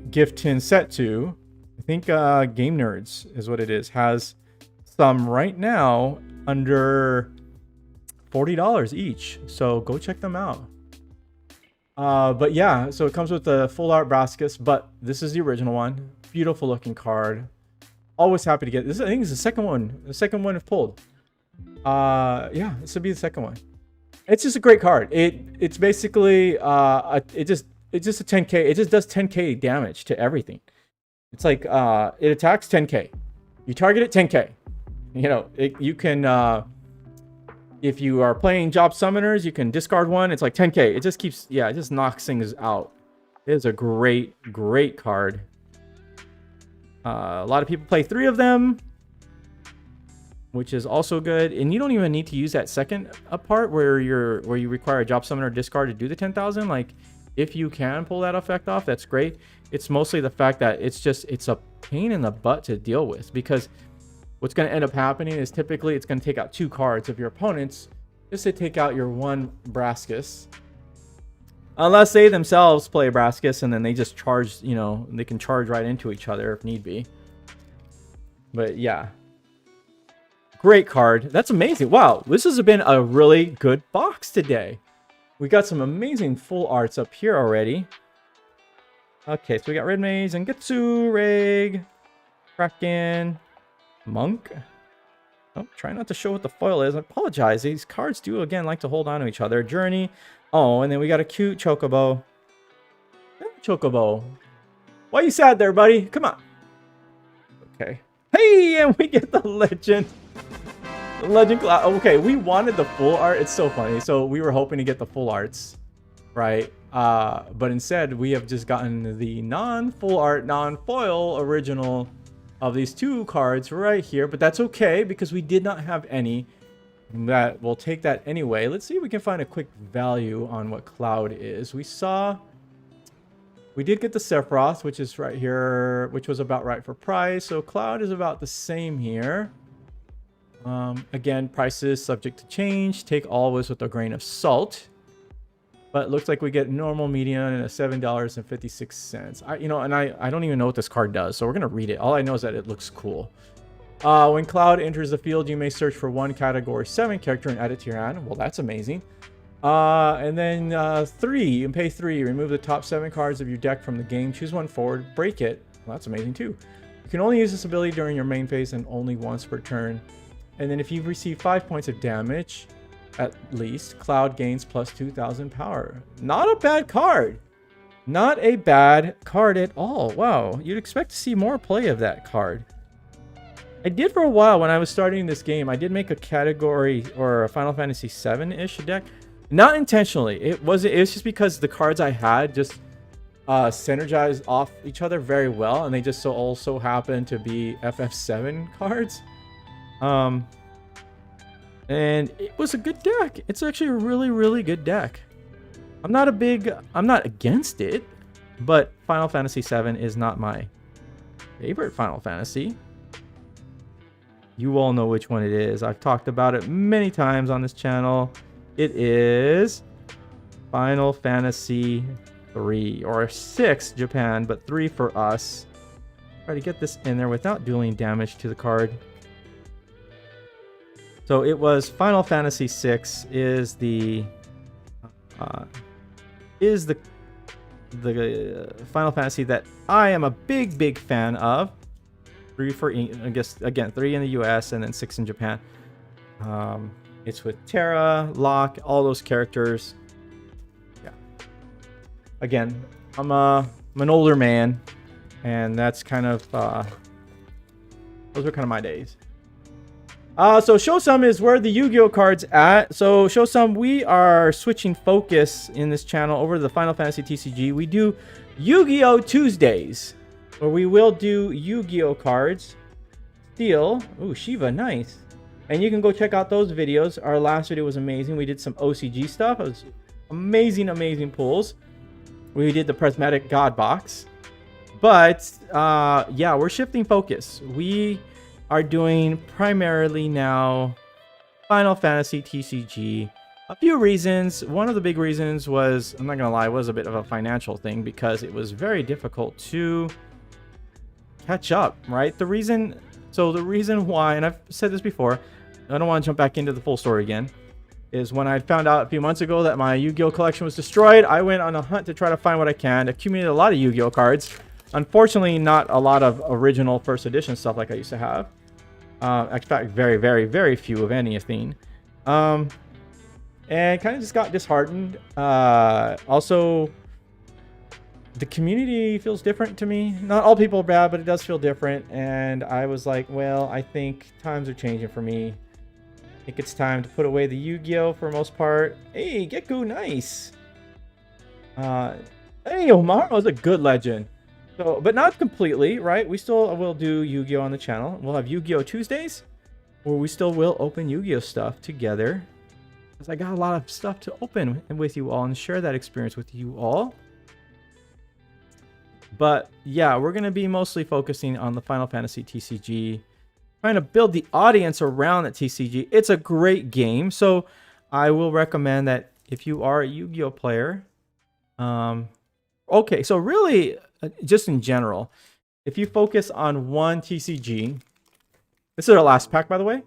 Gift Tin Set 2, I think Game Nerds is what it is, has some right now under $40 each. So go check them out. But yeah, so it comes with the full art Braskus, but this is the original one. Beautiful looking card. Always happy to get this. I think it's the second one. The second one I've pulled. Yeah, this would be the second one. It's just a great card. It's basically it's just a 10k. It just does 10k damage to everything. It's like it attacks 10k. You target it 10k. You know, you can if you are playing Job Summoners, you can discard one. It's like 10k. It just keeps, yeah, it just knocks things out. It is a great card. A lot of people play 3 of them, which is also good. And you don't even need to use that second part where you require a Job Summoner discard to do the 10,000. Like, if you can pull that effect off, that's great. It's mostly the fact that it's a pain in the butt to deal with, because what's going to end up happening is typically it's going to take out 2 cards of your opponents just to take out your one Braskus. Unless they themselves play Braskus and then they just charge, you know, they can charge right into each other if need be. But yeah. Great card. That's amazing. Wow, this has been a really good box today. We got some amazing full arts up here already. Okay, so we got Red Mage, Zangetsu, Reg, Kraken, Monk. Oh, try not to show what the foil is. I apologize. These cards do, again, like to hold on to each other. Journey. Oh, and then we got a cute Chocobo. Chocobo. Why are you sad there, buddy? Come on. Okay. Hey, and we get the Legend. The Legend Cloud. Okay, we wanted the full art. It's so funny. So we were hoping to get the full arts. right? But instead, we have just gotten the non-full art, non-foil original of these two cards right here. But that's okay because we did not have any. That we'll take that anyway. Let's see if we can find a quick value on what Cloud is. We did get the Sephiroth, which is right here, which was about right for price. So Cloud is about the same here. Again, prices subject to change. Take always with a grain of salt. But it looks like we get normal, median, and a $7.56. I don't even know what this card does, so we're gonna read it. All I know is that it looks cool. When Cloud enters the field, you may search for one Category 7 character and add it to your hand. Well, that's amazing. And then 3, you can pay 3. Remove the top 7 cards of your deck from the game. Choose one forward, break it. Well, that's amazing too. You can only use this ability during your main phase and only once per turn. And then if you receive 5 points of damage, at least, Cloud gains plus 2,000 power. Not a bad card. Not a bad card at all. Wow, you'd expect to see more play of that card. I did for a while when I was starting this game. I did make a category or a Final Fantasy VII-ish deck. Not intentionally. It was just because the cards I had just synergized off each other very well, and they just also happened to be FF7 cards. And it was a good deck. It's actually a really, really good deck. I'm not against it, but Final Fantasy VII is not my favorite Final Fantasy. You all know which one it is. I've talked about it many times on this channel. It is Final Fantasy 3 or 6 Japan, but 3 for us. Try to get this in there without dealing damage to the card. So it was Final Fantasy 6 is the Final Fantasy that I am a big fan of. 3 for, I guess, again, 3 in the US and then 6 in Japan. It's with Terra, Locke, all those characters. Yeah. Again, I'm an older man, and that's kind of those are kind of my days. So Show Some is where the Yu-Gi-Oh cards at. So Show Some, we are switching focus in this channel over to the Final Fantasy TCG. We do Yu-Gi-Oh Tuesdays, where we will do Yu-Gi-Oh cards. Steel, ooh, Shiva, nice. And you can go check out those videos. Our last video was amazing. We did some OCG stuff. It was amazing pulls. We did the Prismatic God box. But yeah, we're shifting focus. We are doing primarily now Final Fantasy TCG. A few reasons. One of the big reasons was, I'm not gonna lie, was a bit of a financial thing because it was very difficult to catch up, right? The reason why, and I've said this before, I don't want to jump back into the full story again, is when I found out a few months ago that my Yu-Gi-Oh collection was destroyed, I went on a hunt to try to find what I can, accumulated a lot of Yu-Gi-Oh cards. Unfortunately, not a lot of original first edition stuff like I used to have. In fact, very few of anything. And kind of just got disheartened. Also, the community feels different to me. Not all people are bad, but it does feel different. And I was like, well, I think times are changing for me. I think it's time to put away the Yu-Gi-Oh for the most part. Hey, Gekko, nice. Hey, Omar is a good legend. So, but not completely, right? We still will do Yu-Gi-Oh on the channel. We'll have Yu-Gi-Oh Tuesdays, where we still will open Yu-Gi-Oh stuff together. Because I got a lot of stuff to open with you all and share that experience with you all. But yeah, we're going to be mostly focusing on the Final Fantasy TCG. Trying to build the audience around the TCG. It's a great game. So I will recommend that if you are a Yu-Gi-Oh player. Okay, so really, just in general, if you focus on one TCG, this is our last pack, by the way.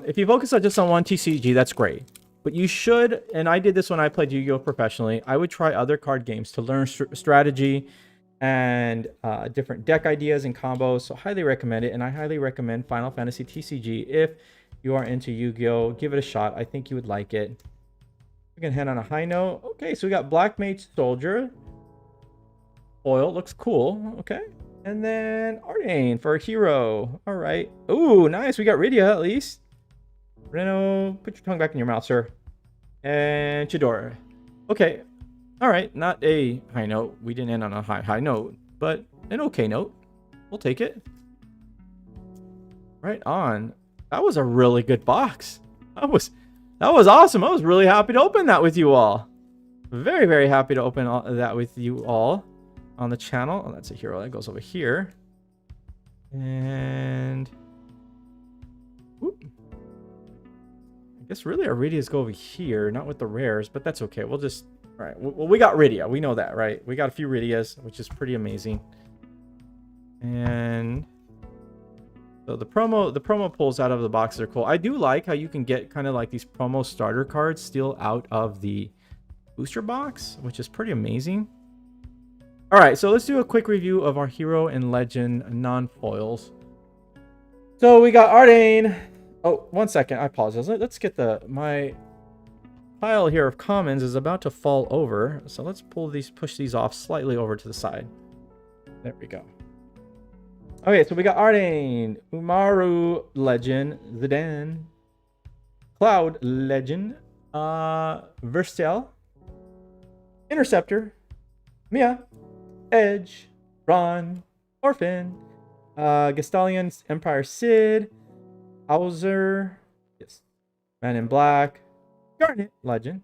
If you focus on just on one TCG, that's great. But you should, and I did this when I played Yu-Gi-Oh professionally, I would try other card games to learn strategy and different deck ideas and combos. So highly recommend it, and I highly recommend Final Fantasy TCG if you are into Yu-Gi-Oh. Give it a shot. I think you would like it. We can head on a high note. Okay, so we got Black Mage Soldier. Oil looks cool. Okay. And then Ardain for a hero. All right. Ooh, nice. We got Rydia at least. Reno, put your tongue back in your mouth, sir. And Chidora. Okay. All right, not a high note. We didn't end on a high note, but an okay note. We'll take it. Right on. That was a really good box. That was awesome. I was really happy to open that with you all. Very, very happy to open that with you all on the channel. Oh, that's a hero. That goes over here. And whoop. I guess really our Ridias go over here, not with the rares, but that's okay. We'll just, all right. Well, we got Ridia. We know that, right? We got a few Ridias, which is pretty amazing. And so the promo pulls out of the boxes are cool. I do like how you can get kind of like these promo starter cards still out of the booster box, which is pretty amazing. All right, so let's do a quick review of our hero and legend non-foils. So we got Ardain. Oh, 1 second. I apologize. Let's get my pile here of commons is about to fall over. So let's push these off slightly over to the side. There we go. Okay, so we got Ardain, Umaru Legend, Zidane, Cloud Legend, Verstel, Interceptor, Mia, Edge, Ron, Orphan, Gestalion, Empire Sid, Hauser, yes, Man in Black, Garnet Legend,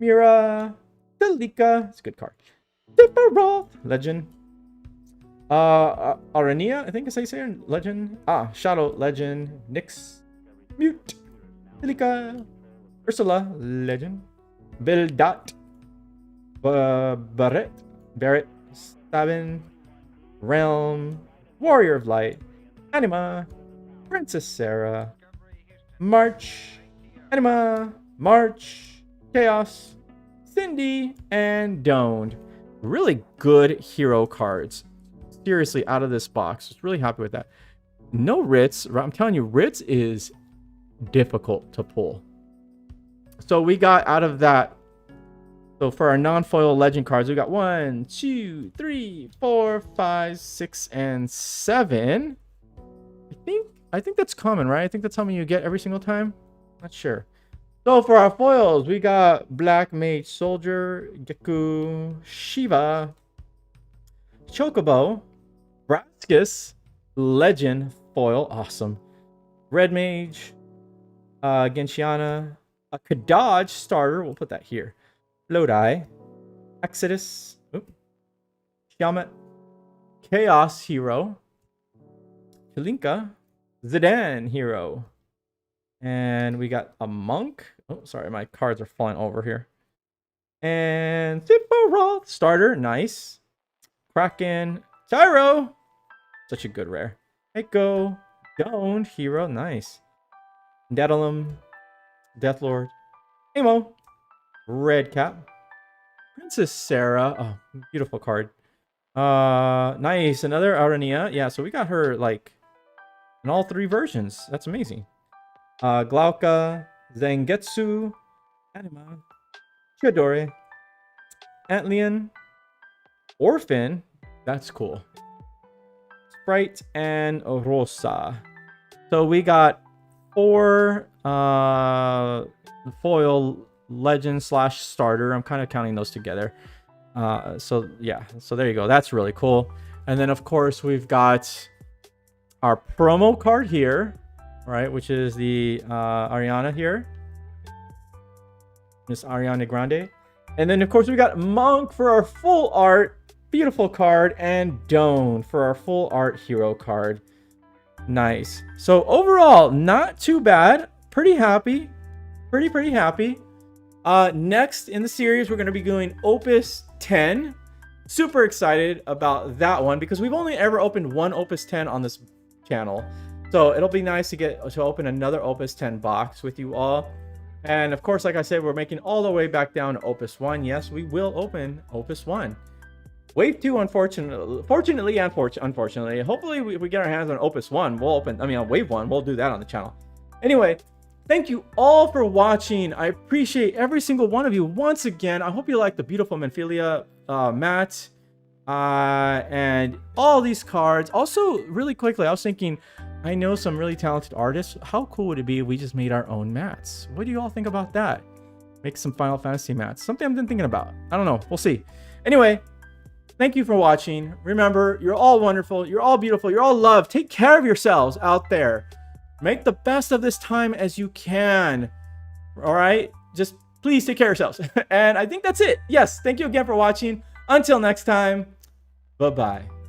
Mira, Delika, it's a good card, Sephiroth Legend, Arania, I think it's how you say it, Legend, Shadow Legend, Nyx, Mute, Delika, Ursula Legend, Bildot, Barret, Sabin, Realm, Warrior of Light, Anima, Princess Sarah, March, Anima, March, Chaos, Cindy, and Doned. Really good hero cards. Seriously, out of this box. Just really happy with that. No Ritz. I'm telling you, Ritz is difficult to pull. So we got out of that. So for our non-foil legend cards, we got 1, 2, 3, 4, 5, 6, and 7. I think that's common, right? I think that's how many you get every single time. Not sure. So for our foils, we got Black Mage Soldier, Geku, Shiva, Chocobo, Braskus, Legend foil, awesome. Red Mage, Genshiana, a Kadaj starter, we'll put that here. Lodi, Exodus, Tiamat, Chaos Hero, Chilinka, Zidane Hero, and we got a Monk. Oh, sorry, my cards are falling over here. And Sephiroth starter, nice. Kraken, Tyro, such a good rare. Echo, Doned Hero, nice. Daedalum, Deathlord, Amo, Red Cap, Princess Sarah. Oh, beautiful card. Nice. Another Arania. Yeah, so we got her like in all 3 versions. That's amazing. Glauca, Zangetsu, Anima, Chidori, Antlion, Orphan. That's cool. Sprite and Rosa. So we got 4 foil legend / starter. I'm kind of counting those together. So yeah, so there you go. That's really cool. And then of course we've got our promo card here, right, which is the Ariana here, Miss Ariana Grande. And then of course we got Monk for our full art, beautiful card, and Doned for our full art hero card. Nice. So overall, not too bad. Pretty happy. Pretty happy. Next in the series, we're going to be doing Opus 10. Super excited about that one because we've only ever opened one Opus 10 on this channel. So it'll be nice to open another Opus 10 box with you all. And of course, like I said, we're making all the way back down to Opus 1. Yes, we will open Opus 1. Wave 2, unfortunately, hopefully we get our hands on Opus 1. We'll open, on Wave 1, we'll do that on the channel. Anyway, thank you all for watching. I appreciate every single one of you once again. I hope you like the beautiful Menphilia mat and all these cards. Also, really quickly, I was thinking, I know some really talented artists. How cool would it be if we just made our own mats? What do you all think about that? Make some Final Fantasy mats. Something I've been thinking about. I don't know. We'll see. Anyway, thank you for watching. Remember, you're all wonderful. You're all beautiful. You're all loved. Take care of yourselves out there. Make the best of this time as you can. All right? Just please take care of yourselves. And I think that's it. Yes, thank you again for watching. Until next time, bye-bye.